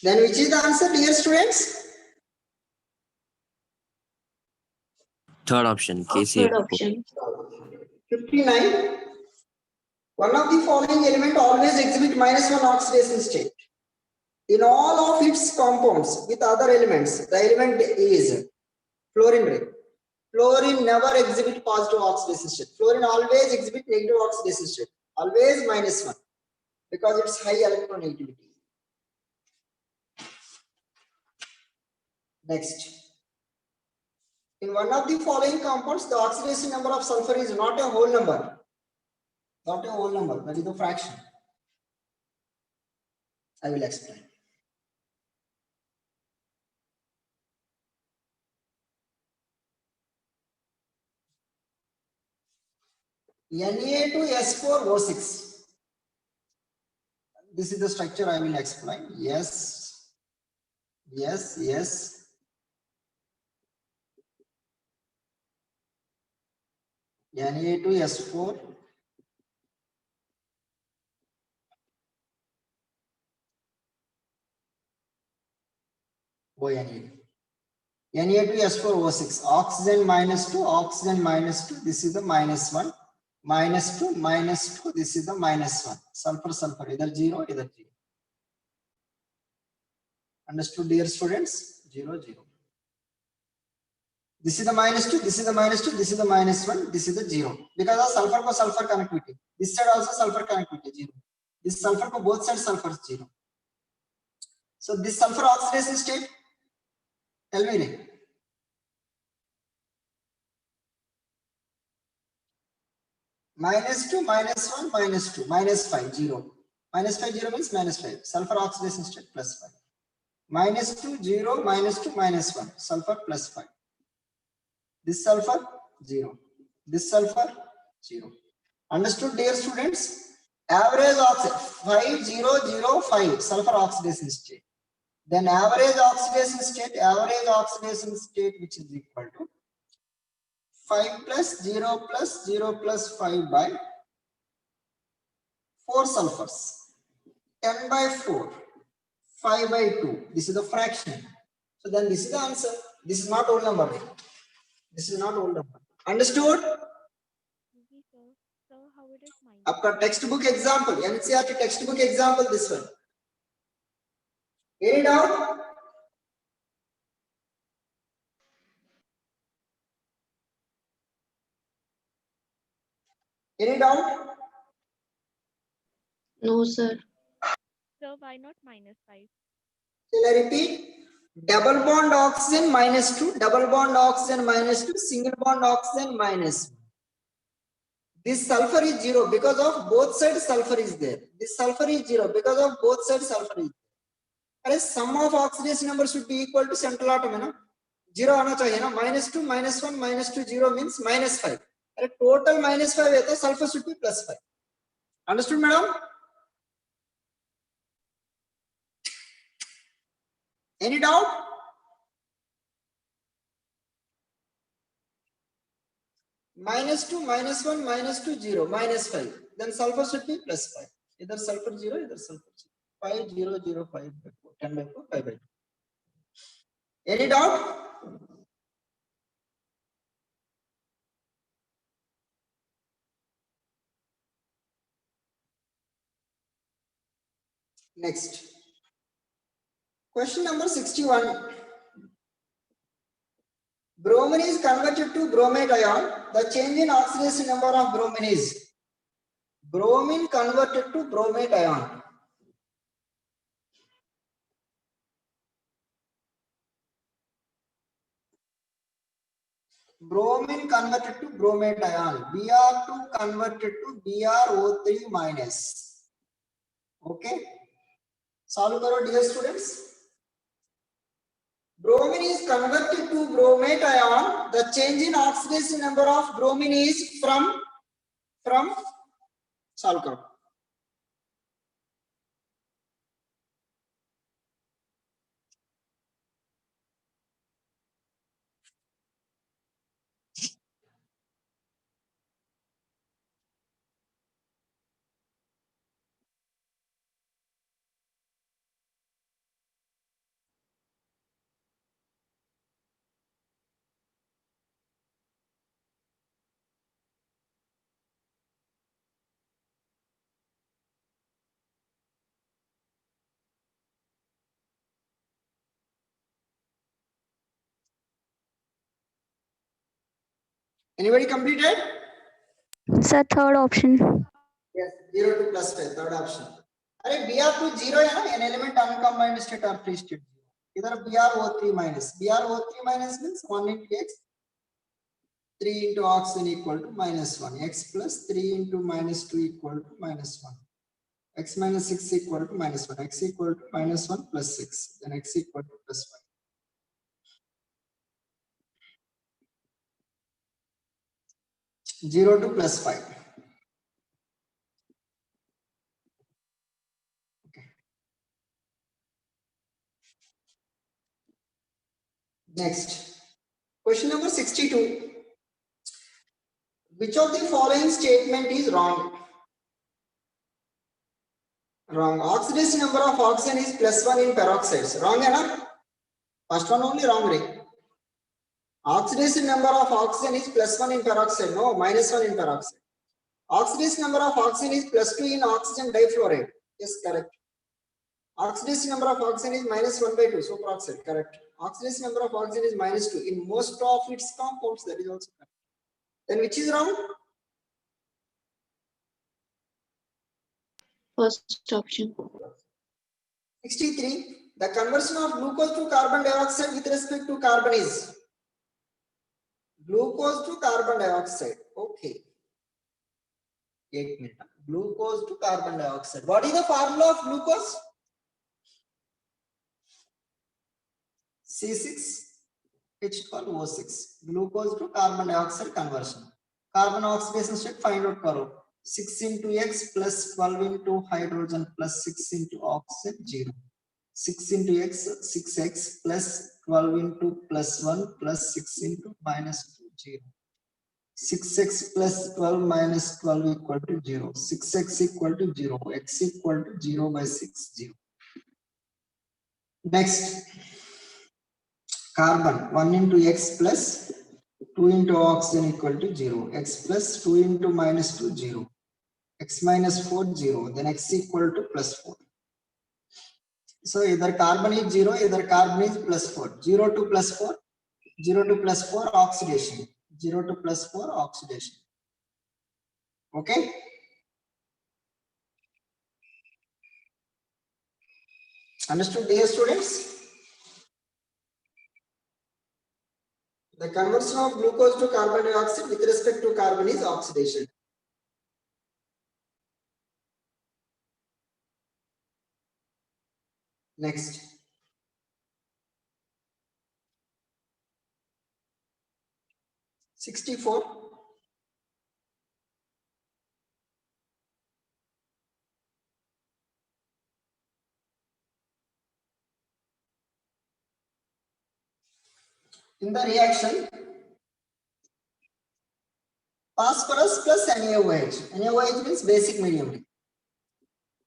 Then which is the answer, dear students? Third option, Third KCl4. option. 59. One of the following element always exhibit -1 oxidation state. In all of its compounds with other elements, the element is fluorine ring. Fluorine never exhibit positive oxidation state. Fluorine always exhibit negative oxidation state. Always -1 because it's high electronegativity. Next. In one of the following compounds, the oxidation number of sulfur is not a whole number. Not a whole number, that is the fraction. I will explain. Na2S4O6. This is the structure I will explain. Yes. Na2S4. Na2S4O6. Oxygen -2, oxygen -2. This is the -1. -2, this is the -1. Sulfur, sulfur, either 0, either 0. Understood, dear students? 0, 0. This is the -2, this is the -2, this is the -1, this is the 0. Because of sulfur को sulfur connectivity. This side also sulfur connectivity 0. This sulfur को both sides sulfur 0. So this sulfur oxidation state, tell me. -2, -1, -2, -5, 0. -5, 0 means -5. Sulfur oxidation state +5. -2, 0, -2, -1. Sulfur +5. This sulfur 0. This sulfur 0. Understood, dear students? Average oxidation 5005 sulfur oxidation state. Then average oxidation state which is equal to 5 plus 0 plus 0 plus 5 by 4 sulfurs. 10 by 4. 5 by 2. This is the fraction. So then this is the answer. This is not whole number. This is not whole number. Understood? So how it is minus? आपका textbook example, NCERT textbook example, this one. Any doubt? Any doubt? No, sir. So why not -5? Shall I repeat? Double bond oxygen -2, double bond oxygen -2, single bond oxygen -1. This sulfur is 0 because of both sides sulfur is there. This sulfur is 0 because of both sides sulfur is there. Sum of oxidation number should be equal to central atom, है ना? 0 आना चाहिए ना? -2, -1, -2, 0 means -5. Total -5 है तो sulfur should be +5. Understood, madam? Any doubt? -2, -1, -2, 0, -5. Then sulfur should be +5. Either sulfur 0, either sulfur 0. 5, 0, 0, 5 by 4, 10 by 4, 5 by 2. Any doubt? Next. Question number 61. Bromine is converted to bromate ion. The change in oxidation number of bromine is bromine converted to bromate ion. Bromine converted to bromate ion. Br2 converted to BrO3 minus. Okay. Solve karo, dear students. Bromine is converted to bromate ion. The change in oxidation number of bromine is from solve karo. Anybody completed? Sir, third option. Yes, 0 to plus 5, third option. अरे Br to 0 है ना, an element uncombined state or free state. इधर BrO3 minus. BrO3 minus means 1 into x, 3 into oxygen equal to minus 1. X plus 3 into minus 2 equal to minus 1. X minus 6 equal to minus 1. X equal to minus 1 plus 6. Then x equal to plus 5. 0 to plus 5. Okay. Next. Question number 62. Which of the following statement is wrong? Wrong. Oxidation number of oxygen is plus 1 in peroxides. Wrong, है ना? First one only wrong, right? Oxidation number of oxygen is plus 1 in peroxide. No, minus 1 in peroxide. Oxidation number of oxygen is plus 2 in oxygen difluoride. Yes, correct. Oxidation number of oxygen is minus 1 by 2, superoxide. Correct. Oxidation number of oxygen is minus 2 in most of its compounds. That is also correct. Then which is wrong? First option. 63. The conversion of glucose to carbon dioxide with respect to carbon is glucose to carbon dioxide. Okay. 8 minutes. Glucose to carbon dioxide. What is the formula of glucose? C6H12O6. Glucose to carbon dioxide conversion. Carbon oxidation state find out karo. 6 into X plus 12 into hydrogen plus 6 into oxygen 0. 6 into X 6X plus 12 into plus 1 plus 6 into minus 2 0. 6x plus 12 minus 12 equal to 0. 6x equal to 0. X equal to 0 by 6 0. Next. Carbon 1 into X plus 2 into oxygen equal to 0. X plus 2 into minus 2 0. X minus 4 0. Then X equal to plus 4. So either carbon is 0, either carbon is plus 4. 0 to plus 4. 0 to plus 4 oxidation. 0 to plus 4 oxidation. Okay. Understood, dear students? The conversion of glucose to carbon dioxide with respect to carbon is oxidation. Next. '64. In the reaction, phosphorus plus NaOH. NaOH means basic medium.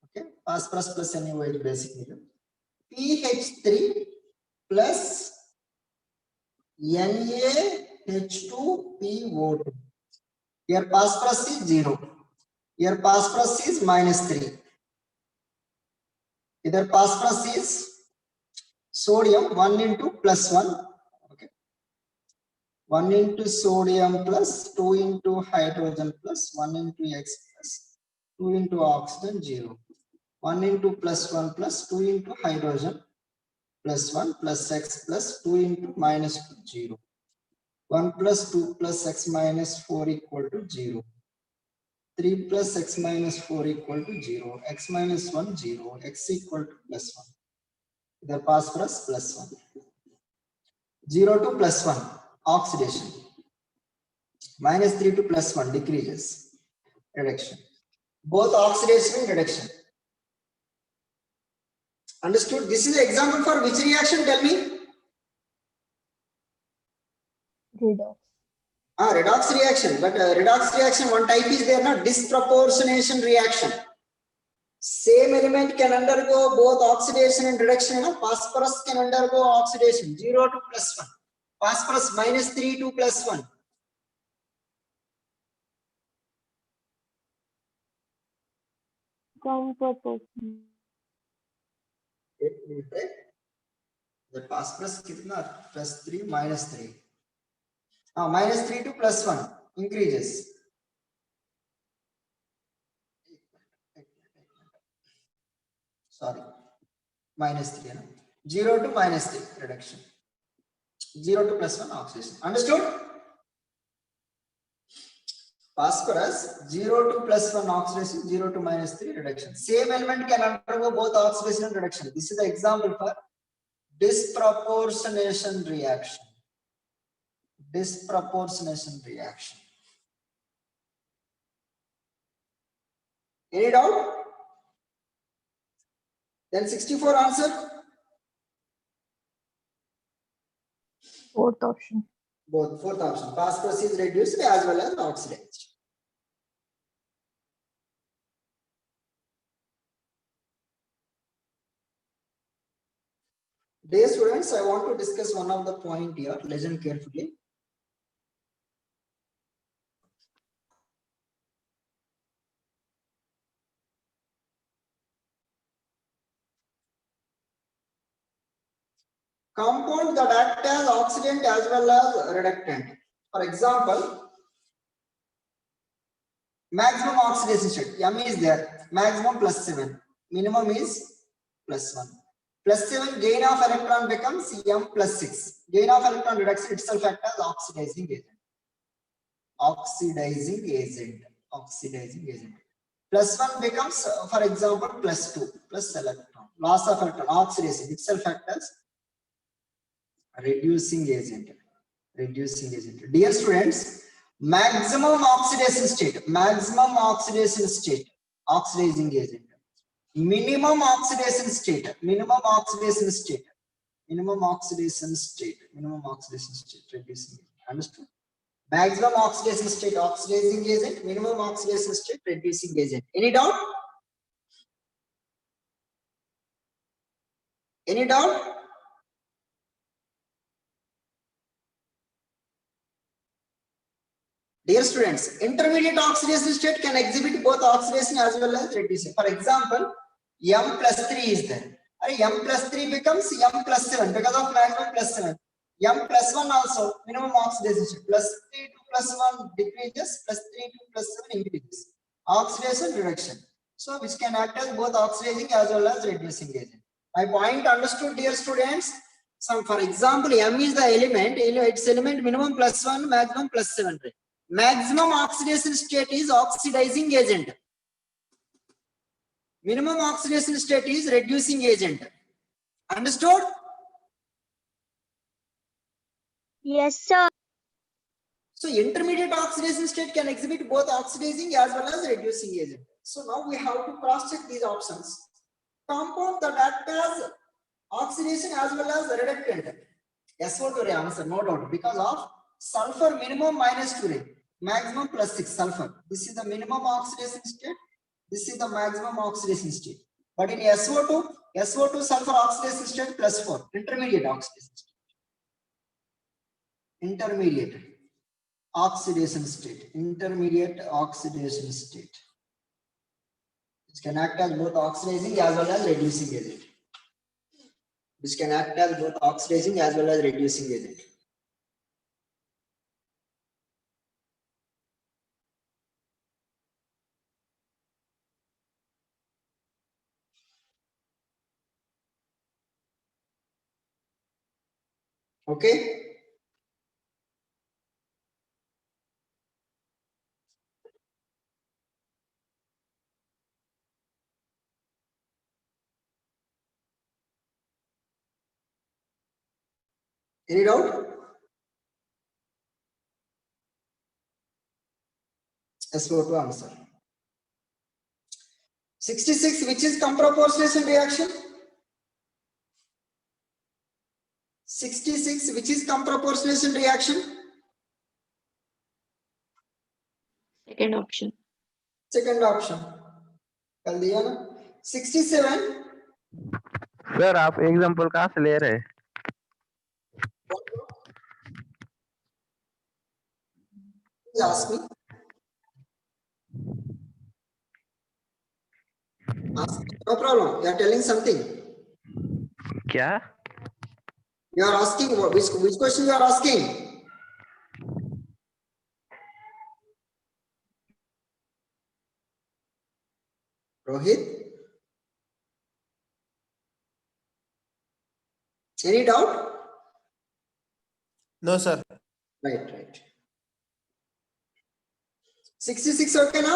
Okay, phosphorus plus NaOH basic medium. PH3 plus NaH2PO2. Here phosphorus is 0. Here phosphorus is minus 3. Either phosphorus is sodium 1 into plus 1. Okay. 1 into sodium plus 2 into hydrogen plus 1 into X plus 2 into oxygen 0. 1 into plus 1 plus 2 into hydrogen plus 1 plus X plus 2 into minus 2 0. 1 plus 2 plus X minus 4 equal to 0. 3 plus X minus 4 equal to 0. X minus 1 0. X equal to plus 1. The phosphorus plus 1. 0 to plus 1 oxidation. Minus 3 to plus 1 decreases. Reduction. Both oxidation and reduction. Understood? This is an example for which reaction? Tell me. Redox. Redox reaction. But redox reaction, one type is there, not disproportionation reaction. Same element can undergo both oxidation and reduction. Phosphorus can undergo oxidation 0 to plus 1. Phosphorus minus 3 to plus 1. The phosphorus kitna plus 3 minus 3. Minus 3 to plus 1. increases. Sorry, -3. 0 to -3 reduction. 0 to +1 oxidation. Understood? Phosphorus 0 to +1 oxidation, 0 to -3 reduction. Same element can undergo both oxidation and reduction. This is the example for disproportionation reaction. Disproportionation reaction. Any doubt? Then 64 answer. Fourth option. Both. Fourth option. Phosphorus is reduced as well as oxidized. Dear students, I want to discuss one of the point here. Listen carefully. Compound that act as oxidant as well as reductant. For example, maximum oxidation state. M is there. Maximum +7. Minimum is +1. +7 gain of electron becomes M +6. Gain of electron reduction itself acts as oxidizing agent. Oxidizing agent. Oxidizing agent. +1 becomes, for example, +2. Plus electron. Loss of electron. Oxidation itself acts as reducing agent. Reducing agent. Dear students, maximum oxidation state. Maximum oxidation state. Oxidizing agent. Minimum oxidation state. Minimum oxidation state. Minimum oxidation state. Minimum oxidation state. Reducing agent. Understood? Maximum oxidation state. Oxidizing agent. Minimum oxidation state. Reducing agent. Any doubt? Any doubt? Dear students, intermediate oxidation state can exhibit both oxidation as well as reducing. For example, M +3 is there. M +3 becomes M +7 because of maximum +7. M +1 also minimum oxidation state. +3 to +1 decreases, +3 to +7 increases. Oxidation reduction. So which can act as both oxidizing as well as reducing agent. My point understood, dear students? So for example, M is the element, its element minimum +1, maximum +7. Maximum oxidation state is oxidizing agent. Minimum oxidation state is reducing agent. Understood? Yes, sir. So intermediate oxidation state can exhibit both oxidizing as well as reducing agent. So now we have to cross check these options. Compound that act as oxidation as well as reductant. SO2 answer, no doubt, because of sulfur minimum -2, maximum +6 sulfur. This is the minimum oxidation state. This is the maximum oxidation state. But in SO2 sulfur oxidation state +4, intermediate oxidation state. Intermediate oxidation state. Intermediate oxidation state. Which can act as both oxidizing as well as reducing agent. Which can act as both oxidizing as well as reducing agent. Okay. Any doubt? SO2 answer. 66, which is comproportionation reaction? 66, which is comproportionation reaction? Second option. Second option. कर दिया ना? 67. Sir आप example कहाँ से ले रहे हैं? Please ask me. Ask me. No problem. You are telling something. क्या? You are asking which question you are asking? Rohit. Any doubt? No, sir. Right. 66 okay ना?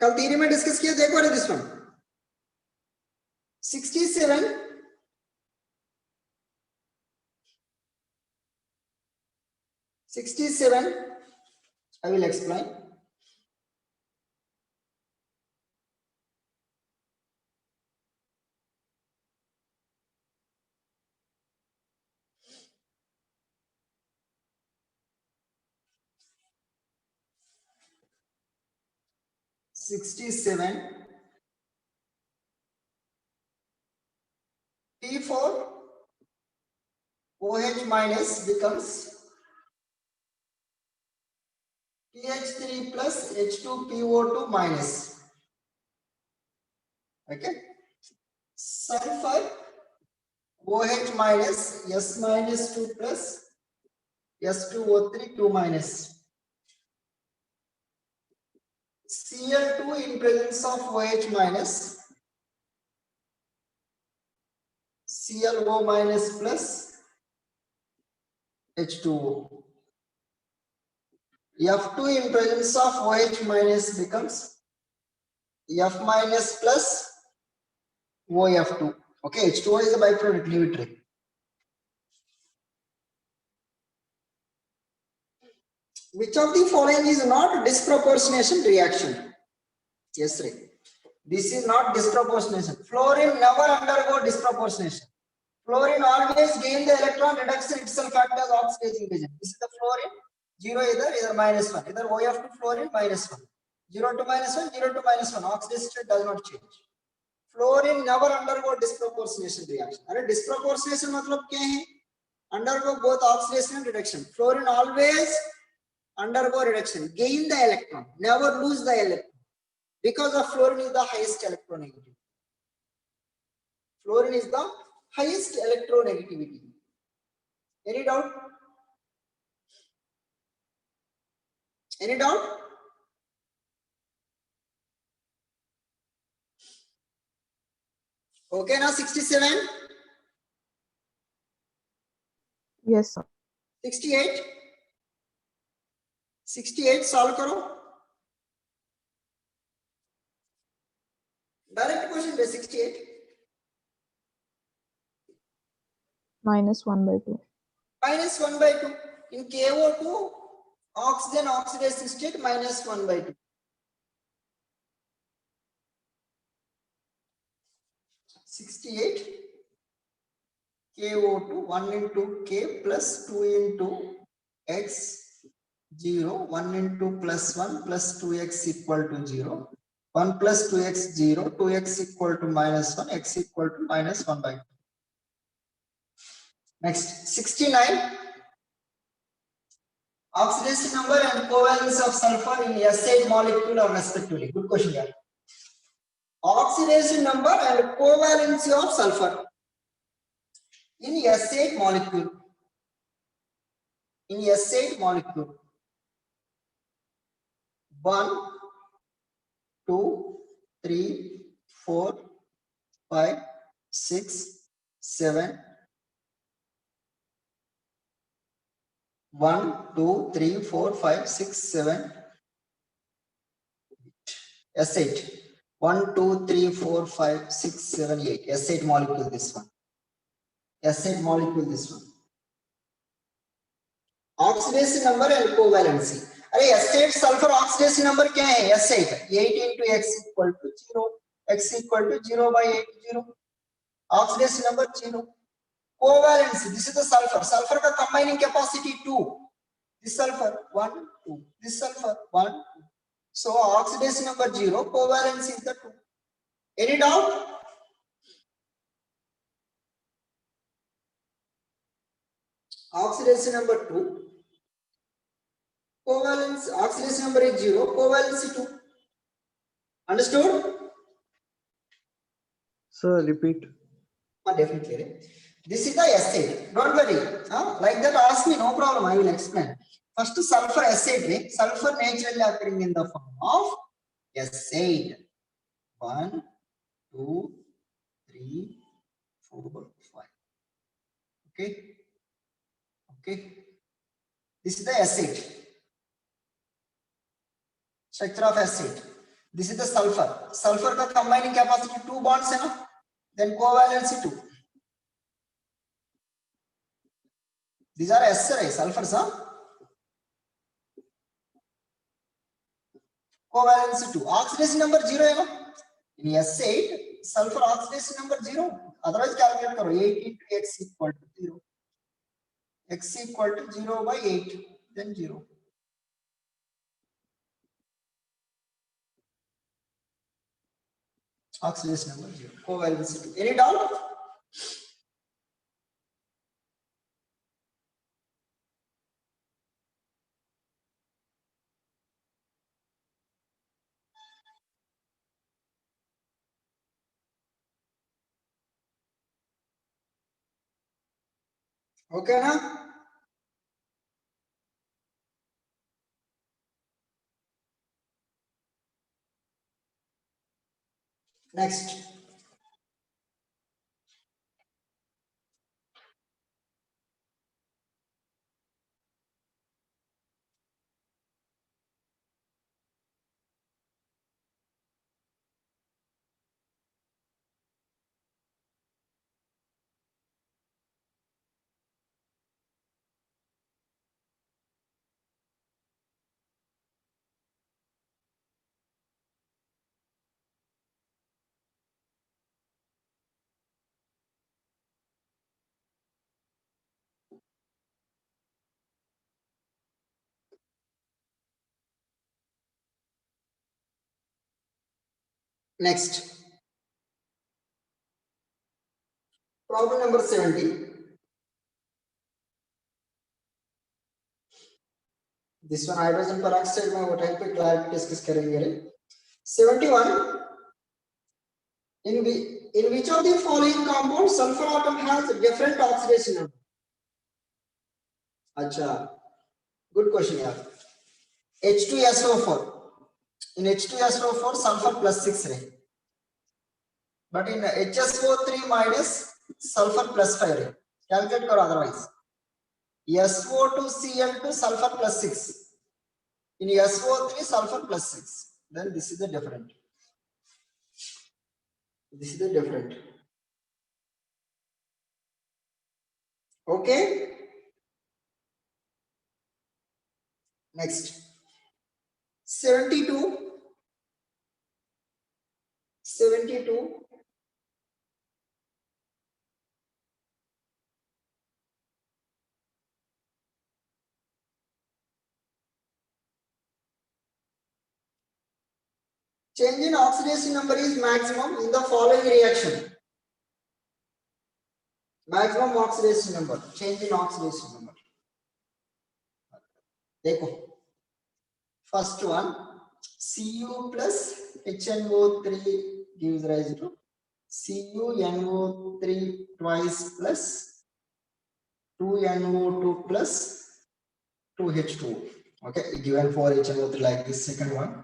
कल theory में discuss किया देखो रे this one. 67. 67. I will explain. P4 OH minus becomes PH3 plus H2PO2 minus. Okay. Sulfur OH minus S minus 2 plus S2O3 2 minus. Cl2 in presence of OH minus, ClO minus plus H2O. F2 in presence of OH minus becomes F minus plus OF2. Okay, H2O is a byproduct, leave it right. Which of the following is not disproportionation reaction? Yes, right. This is not disproportionation. Fluorine never undergo disproportionation. Fluorine always gain the electron, reduction itself act as oxidizing agent. This is the fluorine. 0 either minus 1. Either OF2 fluorine minus 1. 0 to minus 1, 0 to minus 1. Oxidation state does not change. Fluorine never undergo disproportionation reaction. अरे disproportionation मतलब क्या है? Undergo both oxidation and reduction. Fluorine always undergo reduction, gain the electron, never lose the electron. Because of fluorine is the highest electronegativity. Fluorine is the highest electronegativity. Any doubt? Any doubt? Okay, now 67. Yes, sir. 68. 68 solve करो. Direct question है 68. Minus 1 by 2. Minus 1 by 2. In KO2, oxygen oxidation state minus 1 by 2. 68. KO2 1 into K plus 2 into X 0. 1 into plus 1 plus 2X equal to 0. 1 plus 2X 0. 2X equal to minus 1. X equal to minus 1 by 2. Next, 69. Oxidation number and covalence of sulfur in S8 molecule are respectively. Good question here. Oxidation number and covalency of sulfur in S8 molecule. In S8 molecule. 1, 2, 3, 4, 5, 6, 7. 1, 2, 3, 4, 5, 6, 7. S8. 1, 2, 3, 4, 5, 6, 7, 8. S8 molecule this one. S8 molecule this one. Oxidation number and covalency. अरे S8 sulfur oxidation number क्या है? S8. 8 into X equal to 0. X equal to 0 by 8, 0. Oxidation number 0. Covalency. This is the sulfur. Sulfur का combining capacity 2. This sulfur 1, 2. This sulfur 1, 2. So oxidation number 0. Covalency is the 2. Any doubt? Oxidation number 2. Covalence, oxidation number is 0, covalency 2. Understood? Sir, repeat. Definitely. This is the S8. Don't worry. Like that, ask me, no problem. I will explain. First, sulfur S8. Sulfur naturally occurring in the form of S8. 1, 2, 3, 4, 5. Okay. Okay. This is the acid. Structure of acid. This is the sulfur. Sulfur का combining capacity 2 bonds है ना? Then covalency 2. These are S ray sulfurs, huh? Covalency 2. Oxidation number 0 है ना? In S8, sulfur oxidation number 0. Otherwise calculate करो 8 into x equal to 0. X equal to 0 by 8. Then 0. Oxidation number 0. Covalency 2. Any doubt? Okay na? Next. Next. Problem number 70. This one hydrogen peroxide में वो type पे class discuss करेंगे. 71. In which of the following compounds sulfur atom has different oxidation number? अच्छा, good question यार. H2SO4. In H2SO4 sulfur plus 6 रहे. But in HSO3 minus sulfur plus 5 रहे. Calculate करो otherwise. SO2Cl2 sulfur plus 6. In SO3 sulfur plus 6. Then this is the different. This is the different. Okay. Next. 72. 72. Change in oxidation number is maximum in the following reaction. Maximum oxidation number. Change in oxidation number. देखो. First one. Cu plus HNO3 gives rise to CuNO3 twice plus 2NO2 plus 2H2O. Okay, given 4HNO3 like this. Second one.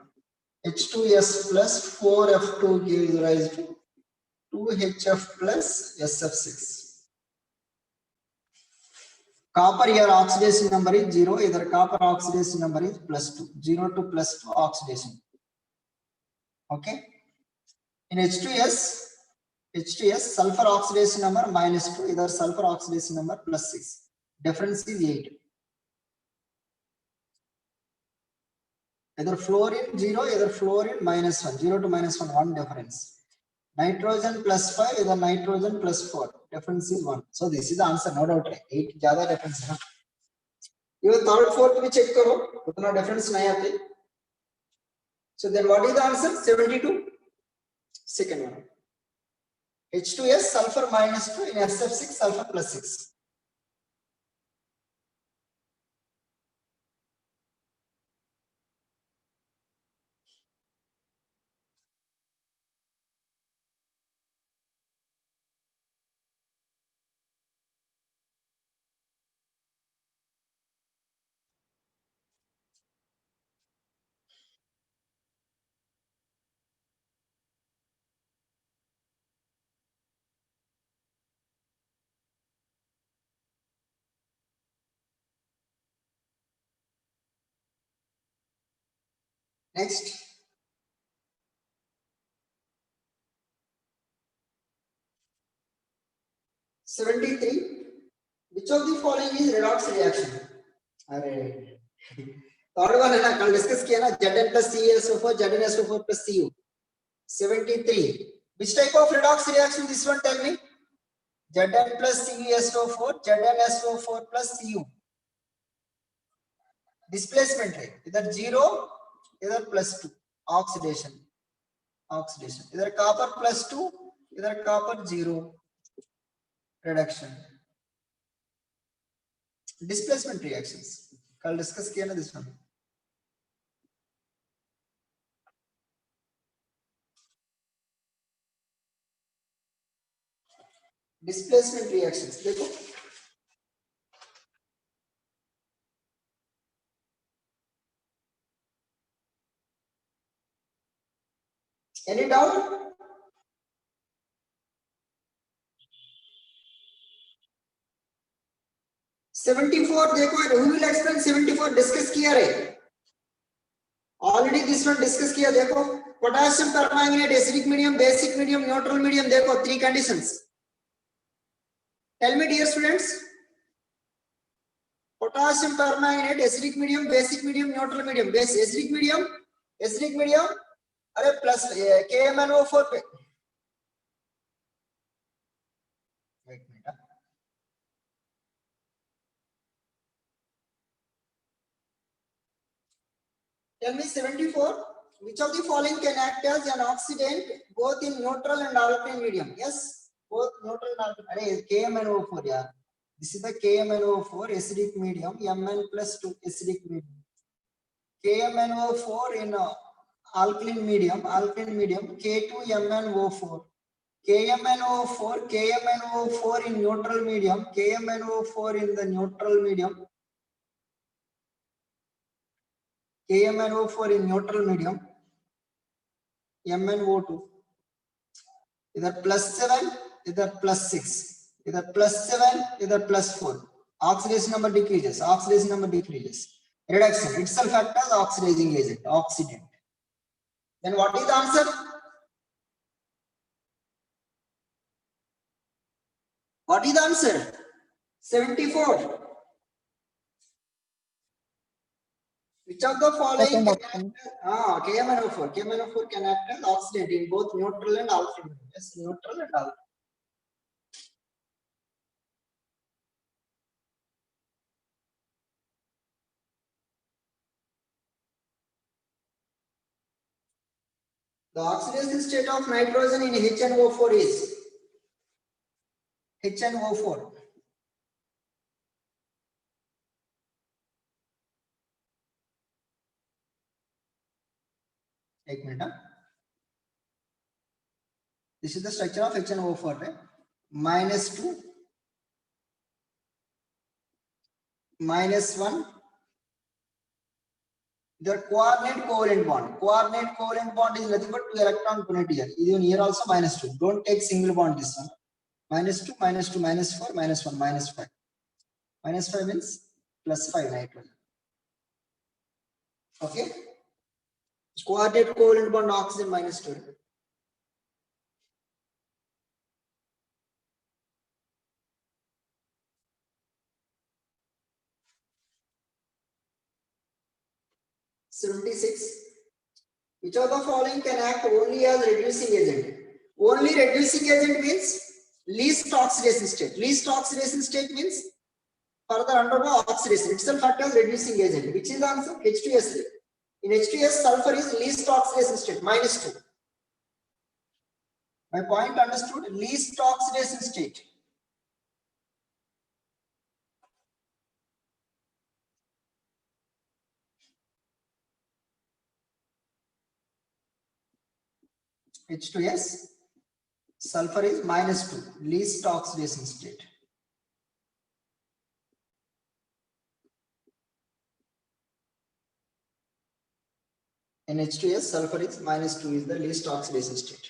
H2S plus 4F2 gives rise to 2HF plus SF6. Copper here oxidation number is 0. Either copper oxidation number is plus 2. 0 to plus 2 oxidation. Okay. In H2S sulfur oxidation number minus 2. Either sulfur oxidation number plus 6. Difference is 8. Either fluorine 0, either fluorine minus 1. 0 to minus 1, 1 difference. Nitrogen plus 5, either nitrogen plus 4. Difference is 1. So this is the answer, no doubt. 8 ज़्यादा difference है ना. Even third, fourth भी check करो, उतना difference नहीं आते. So then what is the answer? 72. Second one. H2S sulfur minus 2 in SF6 sulfur plus 6. Next. '73. Which of the following is redox reaction? अरे third one है ना, कल डिस्कस किया ना, Zn plus CaSO4, ZnSO4 plus Cu. 73. Which type of redox reaction this one, tell me? Zn plus CuSO4, ZnSO4 plus Cu. Displacement rate either 0, either +2. Oxidation. Either copper +2, either copper 0. Reduction. Displacement reactions. कल discuss किया ना this one. Displacement reactions. देखो. Any doubt? '74 देखो, who will explain '74 discuss किया रे. Already this one discuss किया देखो. Potassium permanganate, acidic medium, basic medium, neutral medium. देखो 3 conditions. Tell me dear students. Potassium permanganate, acidic medium, basic medium, neutral medium. Base acidic medium. अरे plus KMnO4 पे. Wait a minute. Tell me 74. Which of the following can act as an oxidant both in neutral and alkaline medium? Yes, both neutral and alkaline. KMnO4, yeah. This is the KMnO4 acidic medium, Mn+2 acidic medium. KMnO4 in alkaline medium, K2MnO4. KMnO4 in neutral medium, KMnO4 in the neutral medium. KMnO4 in neutral medium, MnO2. Either +7, either +6, either +7, either +4. Oxidation number decreases. Reduction itself acts as oxidizing agent, oxidant. Then what is the answer? What is the answer? 74. Which of the following Second can option. act, KMnO4. KMnO4 can act as oxidant in both neutral and alkaline. Yes, neutral and alkaline. The oxidation state of nitrogen in HNO4 is HNO4. एक minute. This is the structure of HNO4, right? -2, -1. The coordinate covalent bond. Coordinate covalent bond is nothing but 2 electron unit here. Even here also -2. Don't take single bond this one. -2, -2, -4, -1, -5. -5 means +5 nitrogen. Okay. Coordinate covalent bond oxygen -2. '76. Which of the following can act only as reducing agent? Only reducing agent means least oxidation state. Least oxidation state means further undergo oxidation. Itself acts as reducing agent. Which is the answer? H2S. In H2S, sulfur is least oxidation state, -2. My point understood? Least oxidation state. H2S, sulfur is -2, least oxidation state. In H2S, sulfur is -2 is the least oxidation state.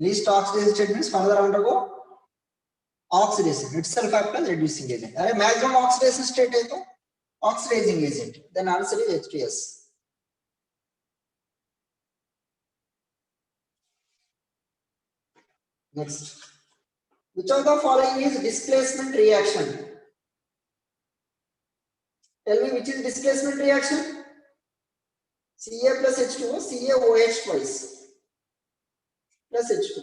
Least oxidation state means further undergo oxidation. Itself acts as reducing agent. Maximum oxidation state is oxidizing agent. Then answer is H2S. Next, which of the following is displacement reaction? Tell me which is displacement reaction? Ca plus H2O, CaOH twice plus H2.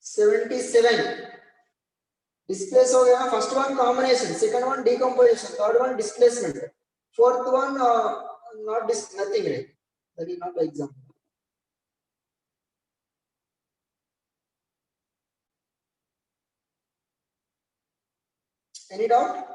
$77. Displace हो गया. First one combination, second one decomposition, third one displacement, fourth one nothing, right? That is not the example. Any doubt?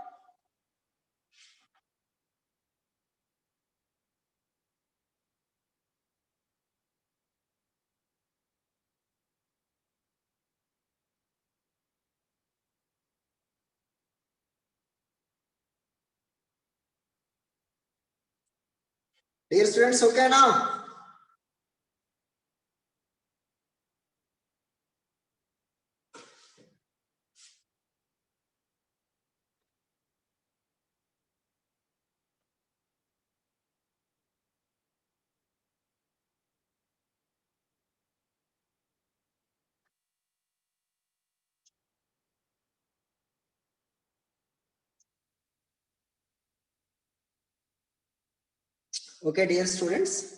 Dear students, okay now? Okay, dear students.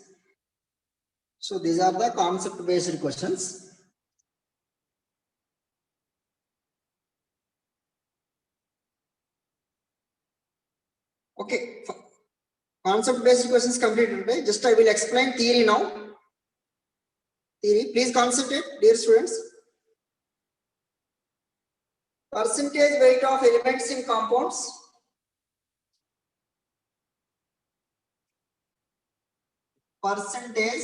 So these are the concept based questions. Okay, concept based questions completed, right? Just I will explain theory now. Theory, please concentrate, dear students. Percentage weight of elements in compounds. Percentage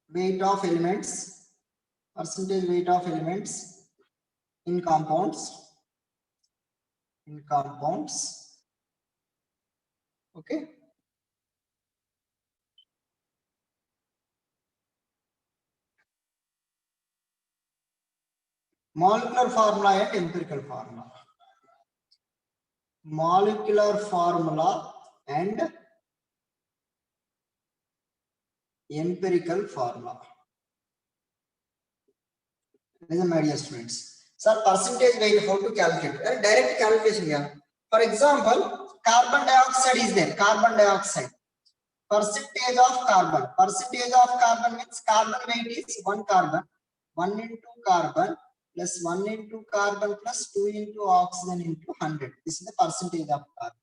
weight of elements. Percentage weight of elements in compounds. Okay. Molecular formula and empirical formula. Molecular formula and empirical formula. Listen, my dear students. Sir, percentage weight, how to calculate? Direct calculation here. For example, carbon dioxide is there. Carbon dioxide. Percentage of carbon. Percentage of carbon means carbon weight is 1 carbon. 1 into carbon plus 1 into carbon plus 2 into oxygen into 100. This is the percentage of carbon.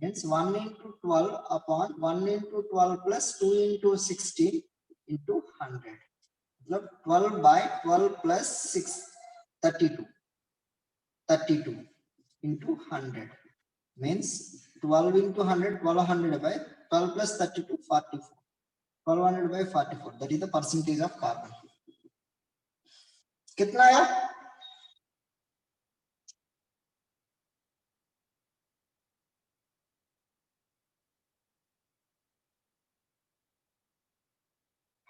Means 1 into 12 upon 1 into 12 plus 2 into 16 into 100. 12 by 12 plus 6, 32. 32 into 100 means 12 into 100, 1200 by 12 plus 32, 44. 1200 by 44. That is the percentage of carbon. कितना आया?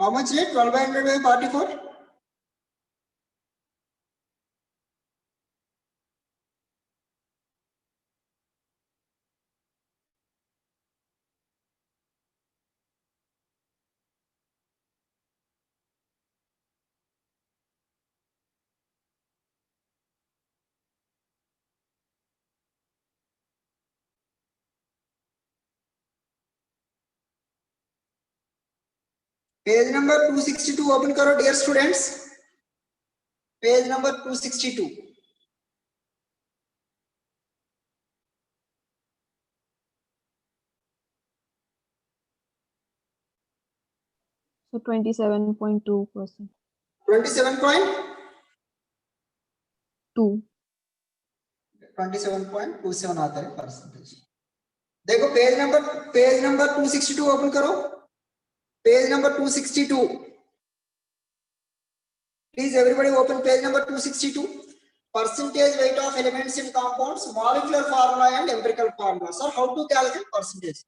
How much rate? 1200 by 44? Page number 262 open करो dear students. Page number 262. So 27.2%. 27.2. 2. 27.27 आता है percentage. देखो page number 262 open करो. Page number 262. Please everybody open page number 262. Percentage weight of elements in compounds, molecular formula and empirical formula. Sir, how to calculate percentage?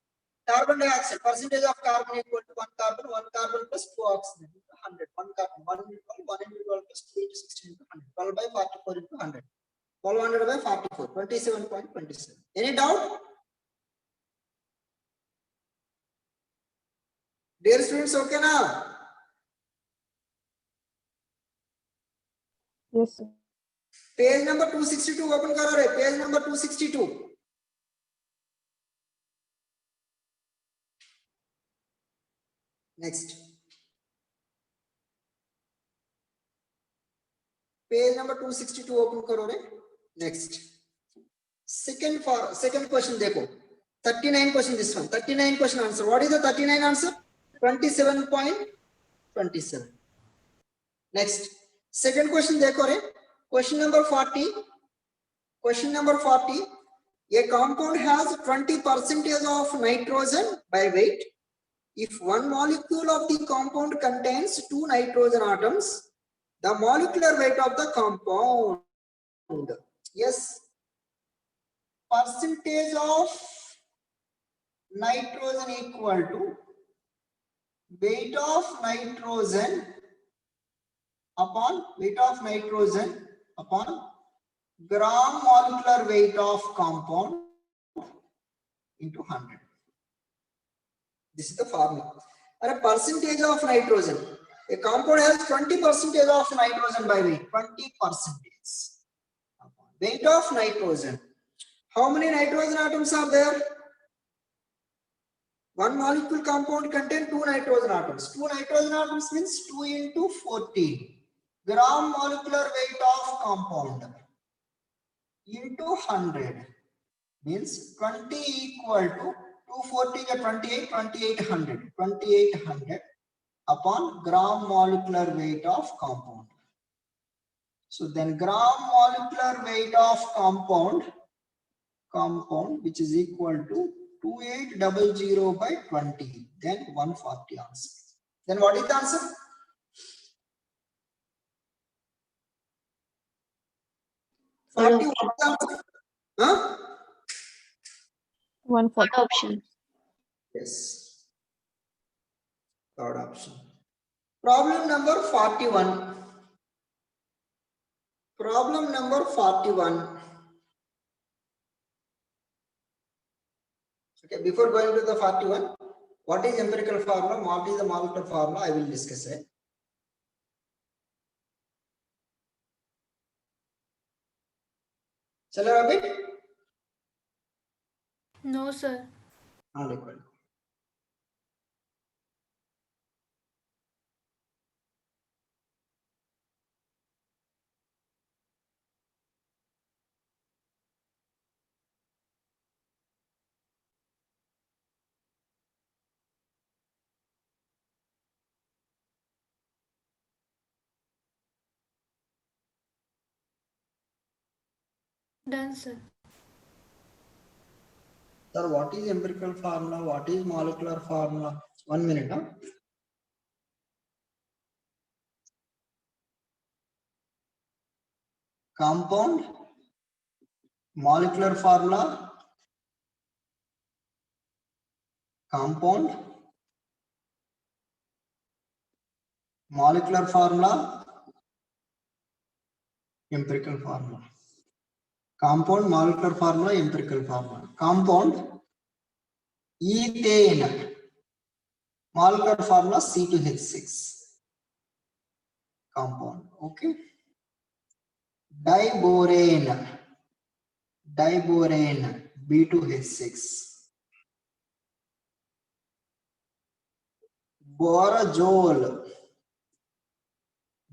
Carbon dioxide, percentage of carbon equal to 1 carbon plus 2 oxygen into 100. 1 carbon, 1 into 12 plus 2 into 16 into 100. 12 by 44 into 100. 1200 by 44, 27.27. Any doubt? Dear students, okay now? Yes, sir. Page number 262 open karo re, page number 262. Next. Page number 262 open karo re. Next. Second question dekho. 39 question this one. 39 question answer. What is the 39 answer? 27.27. Next. Second question dekho re. Question number 40. Question number 40. A compound has 20% of nitrogen by weight. If one molecule of the compound contains 2 nitrogen atoms, the molecular weight of the compound. Yes. Percentage of nitrogen equal to weight of nitrogen upon gram molecular weight of compound into 100. This is the formula. And a percentage of nitrogen. A compound has 20% of nitrogen by weight. 20%. Weight of nitrogen. How many nitrogen atoms are there? One molecule compound contains 2 nitrogen atoms. 2 nitrogen atoms means 2 into 14. Gram molecular weight of compound into 100 means 20 equal to 240 is 28, 2800 upon gram molecular weight of compound. So then gram molecular weight of compound which is equal to 2800 by 20, then 140 answer. Then what is the answer? Third 40, what is the answer? Huh? 140. option. Yes. Third option. Problem number 41. Problem number 41. Okay, before going to the 41, what is empirical formula? What is the molecular formula? I will discuss it. Shall I repeat? No, sir. Not required. Done, sir. Sir, what is empirical formula? What is molecular formula? 1 minute. Huh? Compound, molecular formula, compound, molecular formula, empirical formula. Compound, molecular formula, empirical formula. Compound, ethane, molecular formula C2H6. Compound, okay. Diborane, B2H6. Borazole,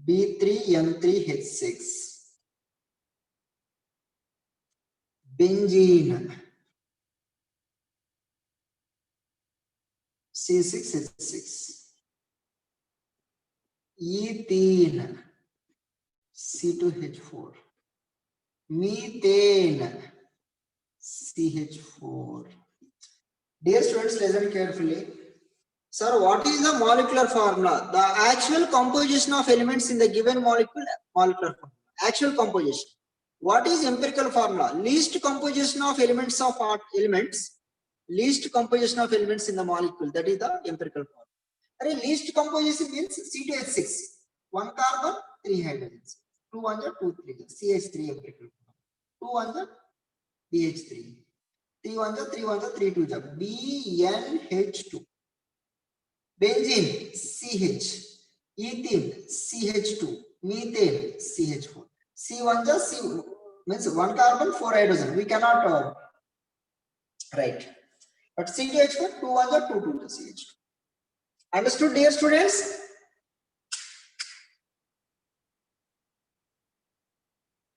B3M3H6. Benzene, C6H6. Ethene, C2H4. Methane, CH4. Dear students, listen carefully. Sir, what is the molecular formula? The actual composition of elements in the given molecule, molecular formula. Actual composition. What is empirical formula? Least composition of elements least composition of elements in the molecule. That is the empirical formula. Least composition means C2H6. 1 carbon, 3 hydrogens. 2 1 2 3. CH3 empirical formula. 2 1 जा BH3, 3 1 जा 3 1 जा 3 2 जा BNH2, benzene CH, ethene CH2, methane CH4, C1 जा C means 1 carbon 4 hydrogen, we cannot write, but C2H4 2 1 जा 2 2 जा CH2. Understood, dear students?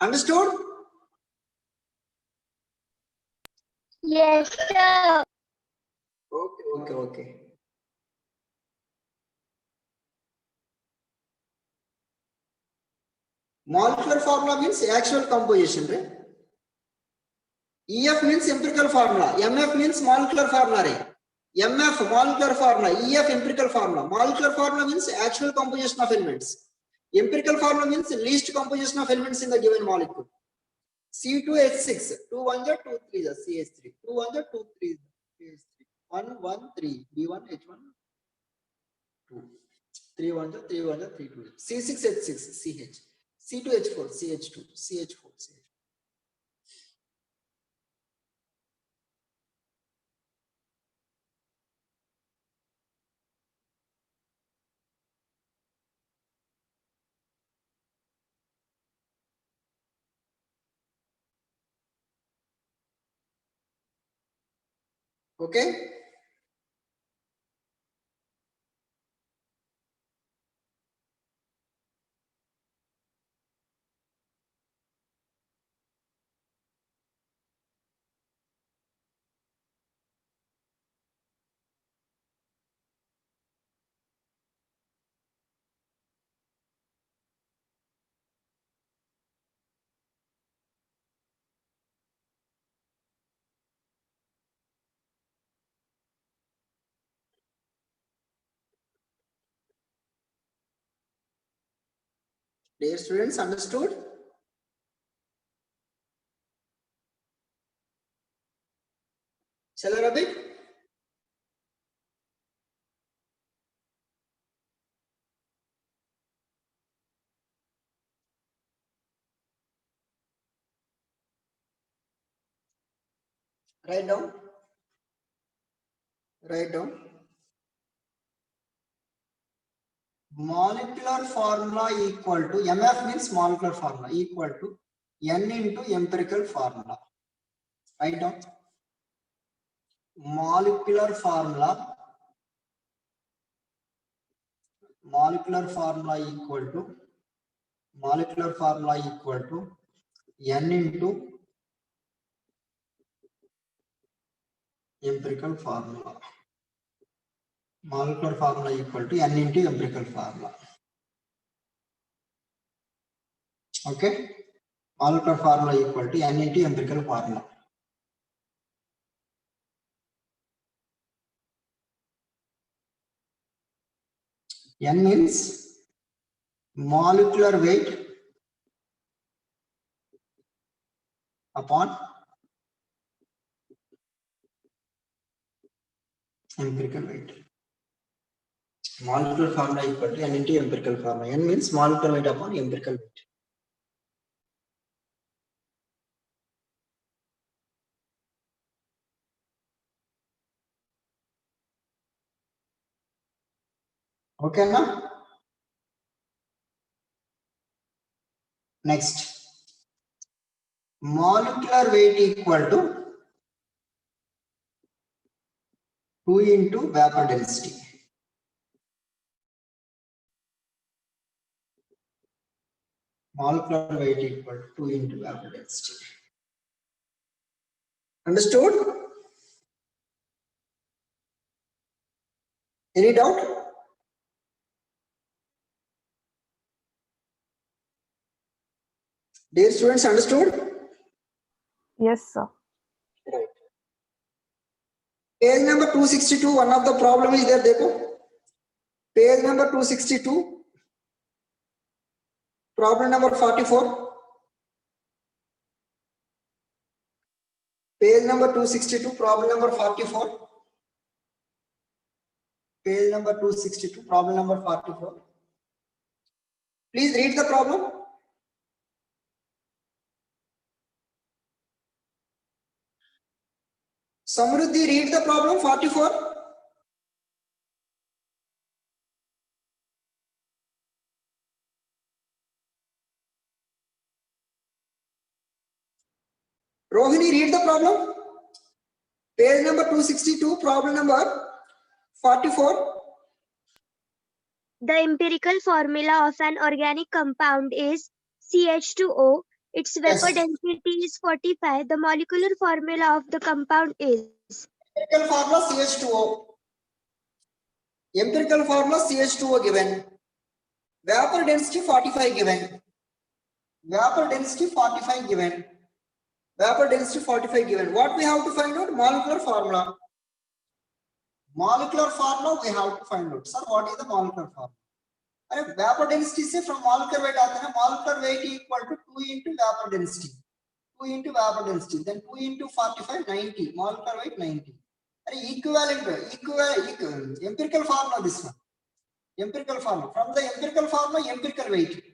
Understood? Yes, sir. Okay. Molecular formula means actual composition, right? EF means empirical formula. MF means molecular formula, right? MF molecular formula, EF empirical formula. Molecular formula means actual composition of elements. Empirical formula means least composition of elements in the given molecule. C2H6, 2 1 ja 2 3 ja CH3, 2 1 ja 2 3 CH3, 1 1 3 B1 H1 2, 3 1 ja 3 1 ja 3 2 C6H6 CH, C2H4 CH2 CH4 CH. Okay. Dear students, understood? Shall I rub it? Write down. Write down. Molecular formula equal to MF means molecular formula equal to N into empirical formula. Write down. Molecular formula equal to N into empirical formula. Molecular formula equal to N into empirical formula. Okay. Molecular formula equal to N into empirical formula. N means molecular weight upon empirical weight. Molecular formula equal to N into empirical formula. N means molecular weight upon empirical weight. Okay, now? Next. Molecular weight equal to 2 into vapor density. Molecular weight equal to 2 into vapor density. Understood? Any doubt? Dear students, understood? Yes, sir. Right. Page number 262, one of the problem is there, देखो. Page number 262, problem number 44. Page number 262, problem number 44. Page number 262, problem number 44. Please read the problem. Samruddhi, read the problem 44. Rohini, read the problem. Page number 262, problem number 44. The empirical formula of an organic compound is CH2O. Its vapor Yes. density is 45. The molecular formula of the compound is. Empirical formula CH2O. Empirical formula CH2O given. Vapor density 45 given. Vapor density 45 given. Vapor density 45 given. What we have to find out? Molecular formula. Molecular formula we have to find out. Sir, what is the molecular formula? Vapor density से from molecular weight आता है. Molecular weight equal to 2 into vapor density. 2 into vapor density. Then 2 into 45, 90. Molecular weight 90. Equivalent empirical formula this one. Empirical formula. From the empirical formula, empirical weight.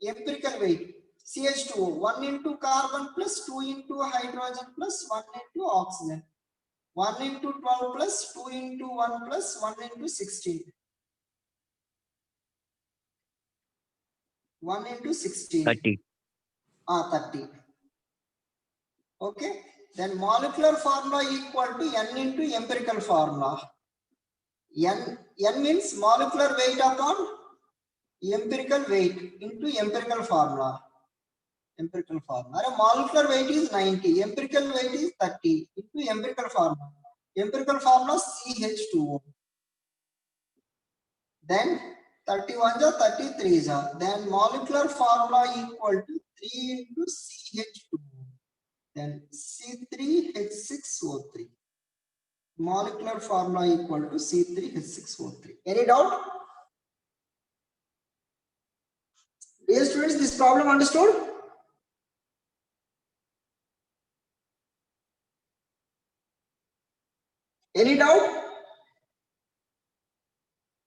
Empirical weight. CH2O. 1 into carbon plus 2 into hydrogen plus 1 into oxygen. 1 into 12 plus 2 into 1 plus 1 into 16. 1 into 16. 30. 30. Okay. Then molecular formula equal to N into empirical formula. N means molecular weight upon empirical weight into empirical formula. Empirical formula. Molecular weight is 90. Empirical weight is 30 into empirical formula. Empirical formula CH2O. Then 31 is 33 is. Then molecular formula equal to 3 into CH2O. Then C3H6O3. Molecular formula equal to C3H6O3. Any doubt? Dear students, this problem understood? Any doubt?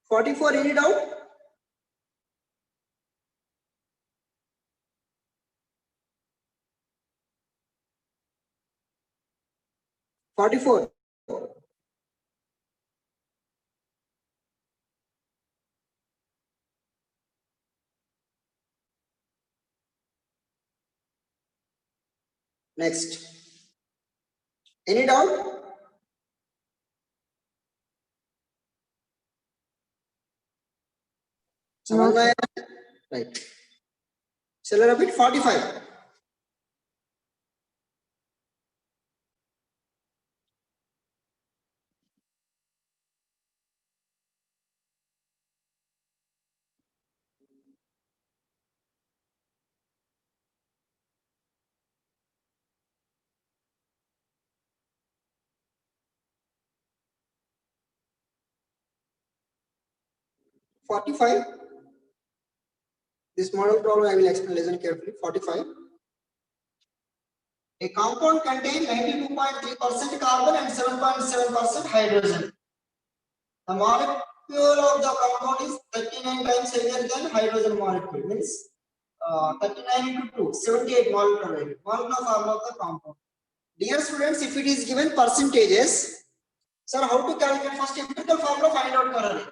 44, any doubt? $44. Next. Any doubt? No, sir. Right. Shall I repeat? 45. This model problem I will explain, listen carefully. 45. A compound contains 92.3% carbon and 7.7% hydrogen. The molecule of the compound is 39 times heavier than hydrogen molecule. Means 39 into 2, 78 molecular weight. Molecular formula of the compound. Dear students, if it is given percentages, sir, how to calculate? First empirical formula find out करना.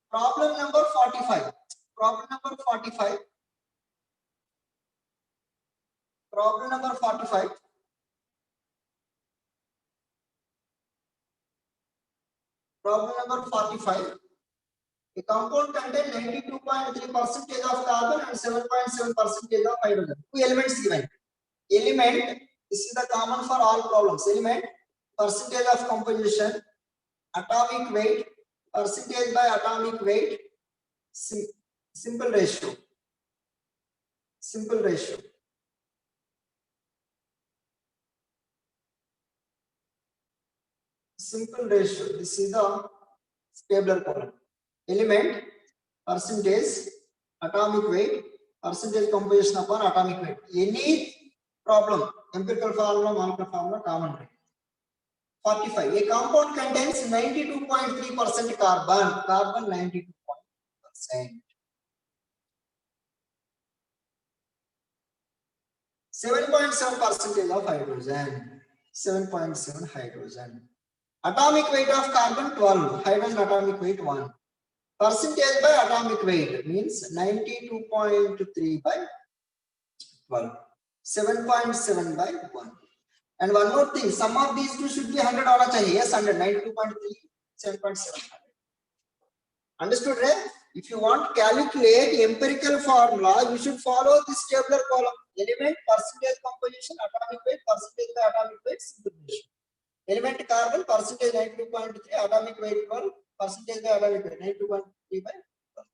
Problem number 45. Problem number 45. Problem number 45. Problem number 45. A compound contains 92.3% of carbon and 7.7% of hydrogen. Two elements given. Element, this is the common for all problems. Element, percentage of composition, atomic weight, percentage by atomic weight, simple ratio. Simple ratio. Simple ratio. This is the Stabler column. Element, percentage, atomic weight, percentage composition upon atomic weight. Any problem, empirical formula, molecular formula, common rate. 45. A compound contains 92.3% carbon. Carbon 92%. 7.7% of hydrogen. 7.7 hydrogen. Atomic weight of carbon 12, hydrogen atomic weight 1. Percentage by atomic weight means 92.3 by 12. 7.7 by 1. And one more thing, sum of these two should be 100 होना चाहिए. Yes, 100. 92.3, 7.7. Understood, right? If you want to calculate empirical formula, you should follow this tabular column. Element, percentage composition, atomic weight, percentage by atomic weight, simplification. Element carbon, percentage 92.3, atomic weight 12, percentage by atomic weight 92.3 by 12.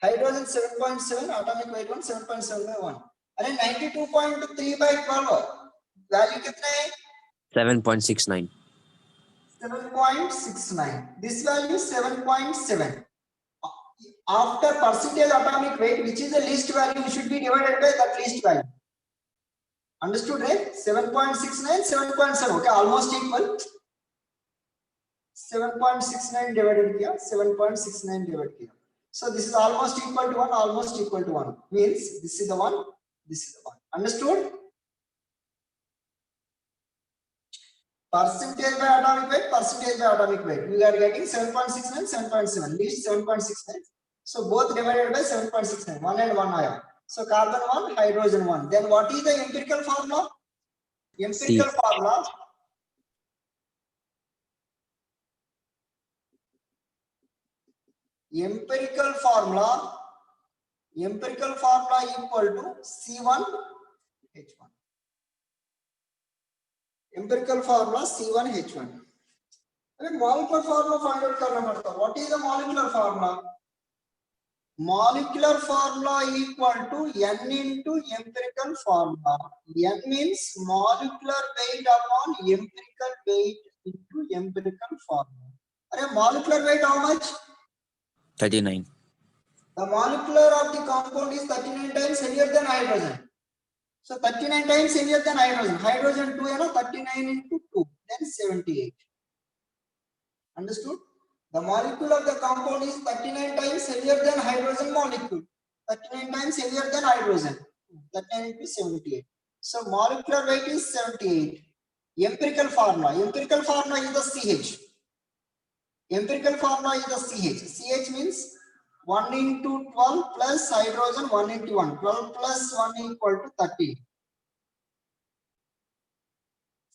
Hydrogen 7.7, atomic weight 1, 7.7 by 1. And 92.3 by 12, value कितना है? 7.69. 7.69. This value is 7.7. After percentage atomic weight, which is the least value, you should be divided by that least value. Understood, right? 7.69, 7.7. Okay, almost equal. 7.69 divided here, 7.69 divided here. So this is almost equal to 1, almost equal to 1. Means this is the one, this is the one. Understood? Percentage by atomic weight, percentage by atomic weight. We are getting 7.69, 7.7, least 7.69. So both divided by 7.69, 1 and 1 ion. So carbon 1, hydrogen 1. Then what is the empirical formula? Empirical formula. Empirical formula equal to C1 H1. Empirical formula C1 H1. Molecular formula find out करना पड़ता. What is the molecular formula? Molecular formula equal to N into empirical formula. N means molecular weight upon empirical weight into empirical formula. Are molecular weight how much? 39. The molecular of the compound is 39 times heavier than hydrogen. So 39 times heavier than hydrogen. Hydrogen 2, 39 into 2, then 78. Understood? The molecule of the compound is 39 times heavier than hydrogen molecule. 39 times heavier than hydrogen. 39 into 78. So molecular weight is 78. Empirical formula is the CH. Empirical formula is the CH. CH means 1 into 12 plus hydrogen 1 into 1. 12 plus 1 equal to 30.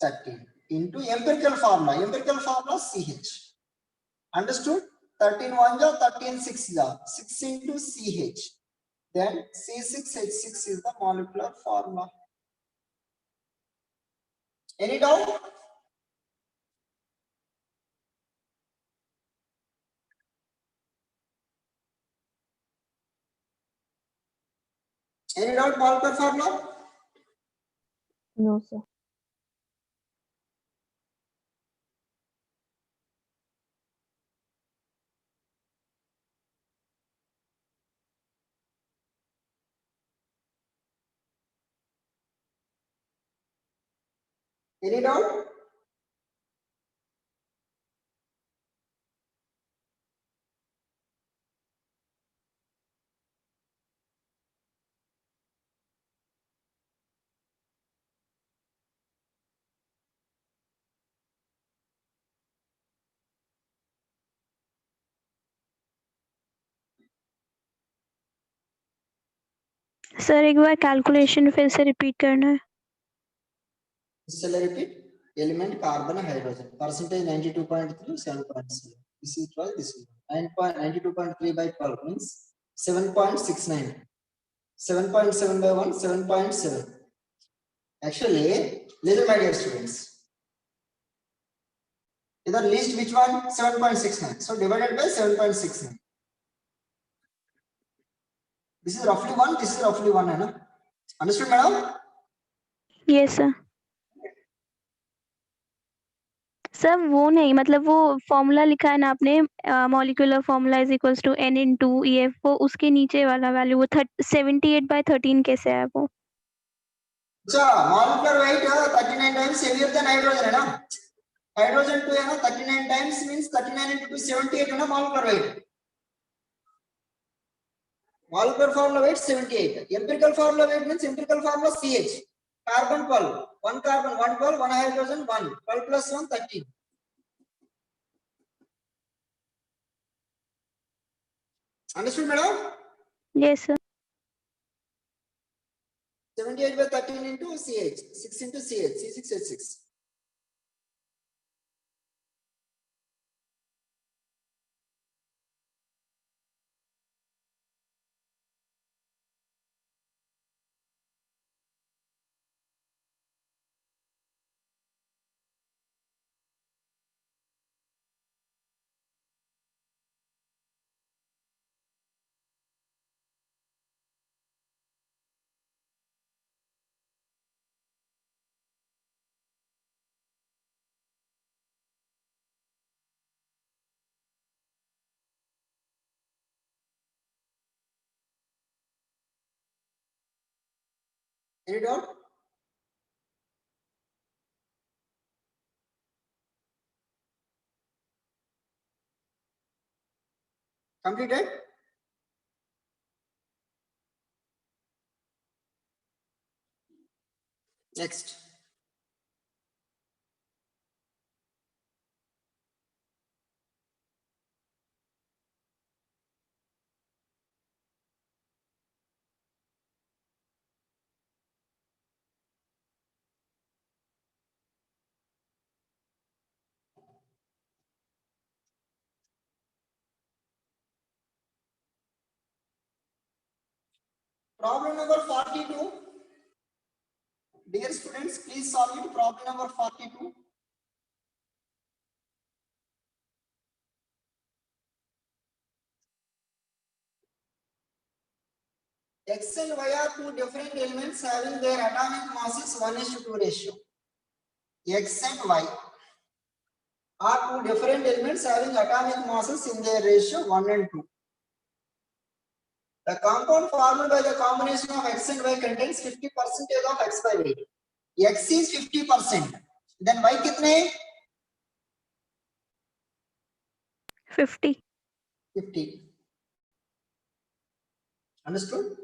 30 into empirical formula. Empirical formula CH. Understood? 13 1 ja, 13 6 ja. 6 into CH. Then C6H6 is the molecular formula. Any doubt? Any doubt molecular formula? No, sir. Any doubt? Sir एक बार calculation फिर से repeat करना है. Shall I repeat? Element carbon hydrogen. Percentage 92.3, 7.7. This is 12, this is 92.3 by 12 means 7.69. 7.7 by 1, 7.7. Actually, listen my dear students. Either least which one? 7.69. So divided by 7.69. This is roughly 1, this is roughly 1. है ना? Understood, madam? Yes sir. Sir वो नहीं, मतलब वो formula लिखा है ना आपने, molecular formula is equals to n into EF, वो उसके नीचे वाला वैल्यू वो 78 by 13 कैसे है वो? अच्छा, molecular weight 39 times heavier than hydrogen है ना? Hydrogen 2 है ना? 39 times means 39 into 2 78 है ना molecular weight. Molecular formula weight 78. Empirical formula weight means empirical formula CH. Carbon 12. 1 carbon, 1 12, 1 hydrogen, 1. 12 plus 1, 13. Understood, madam? Yes, sir. 78 by 13 into CH. 6 into CH. C6H6. Any doubt? Completed? Next. Problem number 42. Dear students, please solve it. Problem number 42. X and Y are two different elements having their atomic masses 1:2 ratio. X and Y are two different elements having atomic masses in their ratio 1 and 2. The compound formed by the combination of X and Y contains 50% of X by weight. X is 50%. Then Y kitne? 50. 50. Understood?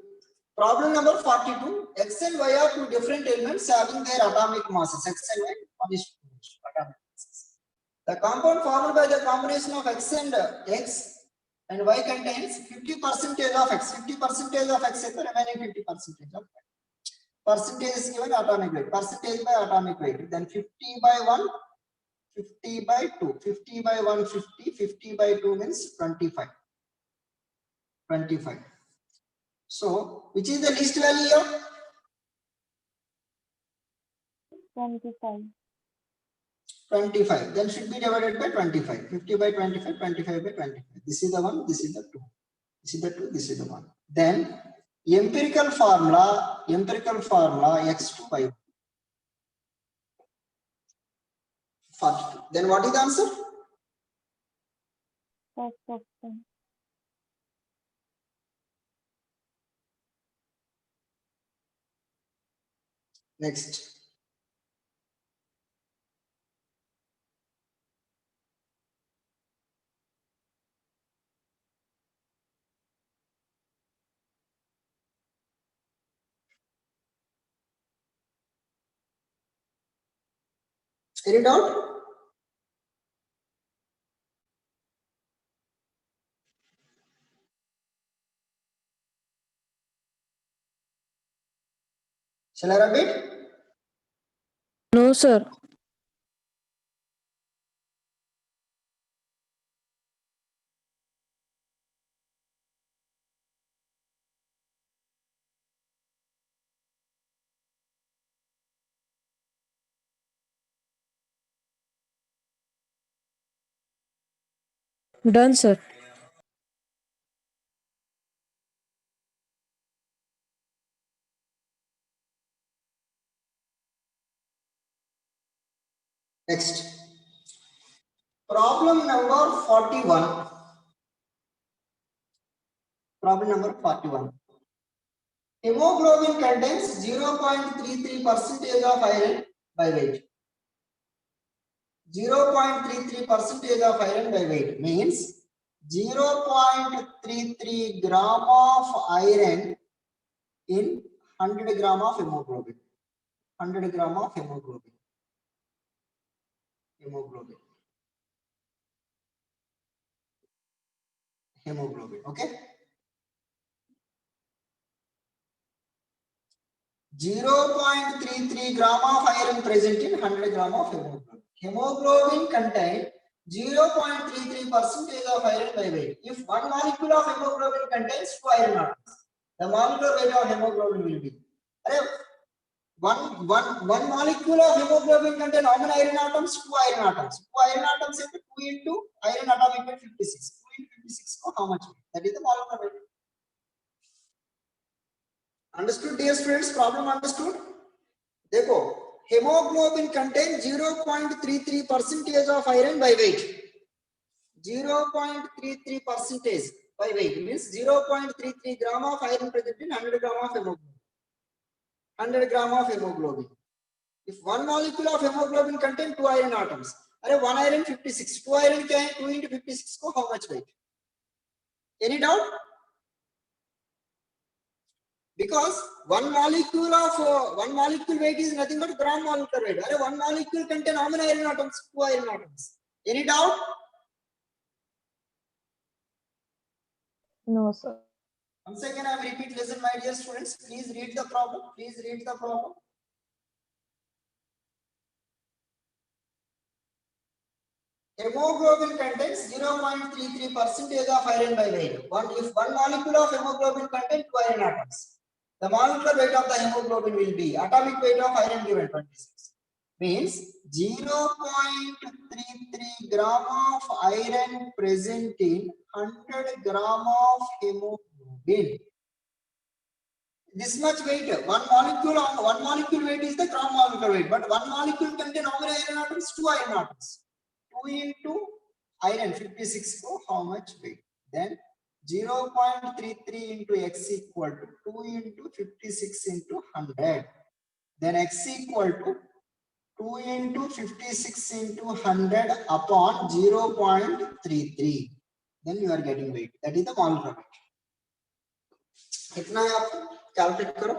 Problem number 42. X and Y are two different elements having their atomic masses. X and Y, 1:2 atomic masses. The compound formed by the combination of X and Y contains 50% of X. 50% of X is the remaining 50% of Y. Percentage is given atomic weight. Percentage by atomic weight. Then 50 by 1, 50 by 2. 50 by 1, 50. 50 by 2 means 25. 25. So, which is the least value here? 25. 25. Then should be divided by 25. 50 by 25, 25 by 25. This is the one, this is the 2. This is the 2, this is the 1. Then empirical formula x2 by 42. Then what is the answer? First option. Next. Any doubt? Shall I repeat? No, sir. Done, sir. Next. Problem number 41. Problem number 41. Hemoglobin contains 0.33% of iron by weight. 0.33% of iron by weight means 0.33 gram of iron in 100 gram of hemoglobin. 100 gram of hemoglobin. Hemoglobin, okay? 0.33 gram of iron present in 100 gram of hemoglobin. Hemoglobin contains 0.33% of iron by weight. If one molecule of hemoglobin contains 2 iron atoms, the molecular weight of hemoglobin will be. One molecule of hemoglobin contains how many iron atoms? 2 iron atoms. 2 iron atoms is 2 into iron atomic weight 56. 2 into 56 so how much weight? That is the molecular weight. Understood, dear students? Problem understood? देखो, hemoglobin contains 0.33% of iron by weight. 0.33% by weight means 0.33 gram of iron present in 100 gram of hemoglobin. 100 gram of hemoglobin. If one molecule of hemoglobin contains 2 iron atoms, अरे 1 iron 56, 2 iron क्या है? 2 into 56 को how much weight? Any doubt? Because one molecule weight is nothing but gram molecular weight. अरे one molecule contains how many iron atoms? 2 iron atoms. Any doubt? No, sir. Once again, I will repeat lesson, my dear students. Please read the problem. Please read the problem. Hemoglobin contains 0.33% of iron by weight. If one molecule of hemoglobin contains 2 iron atoms, the molecular weight of the hemoglobin will be atomic weight of iron given 26. Means 0.33 gram of iron present in 100 gram of hemoglobin. This much weight, one molecule weight is the gram molecular weight, but one molecule contains how many iron atoms? 2 iron atoms. 2 into iron 56 so how much weight? Then 0.33 into x equal to 2 into 56 into 100. Then x equal to 2 into 56 into 100 upon 0.33. Then you are getting weight. That is the molecular weight. कितना है आपको? Calculate करो.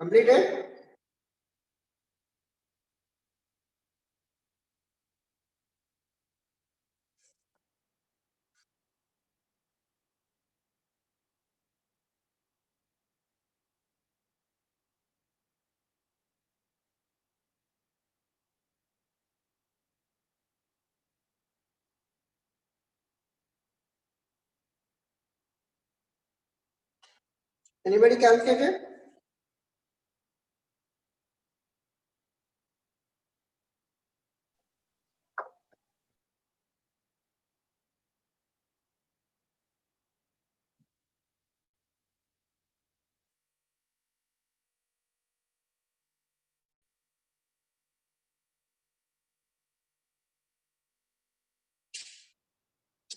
Completed? Anybody calculated?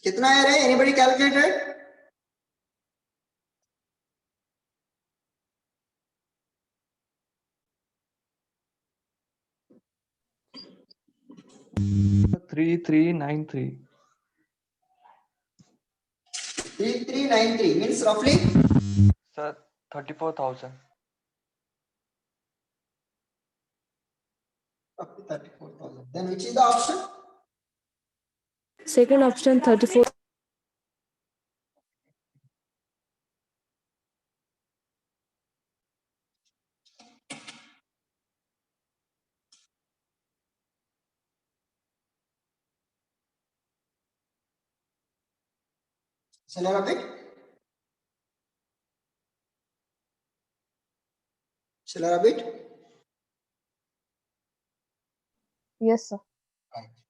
कितना है रे? Anybody calculated? Three 3393. 3393 means roughly Sir, 34,000. up to 34,000. Then which is the option? Second option 34. Shall I repeat? Shall I repeat? Yes, sir. Right.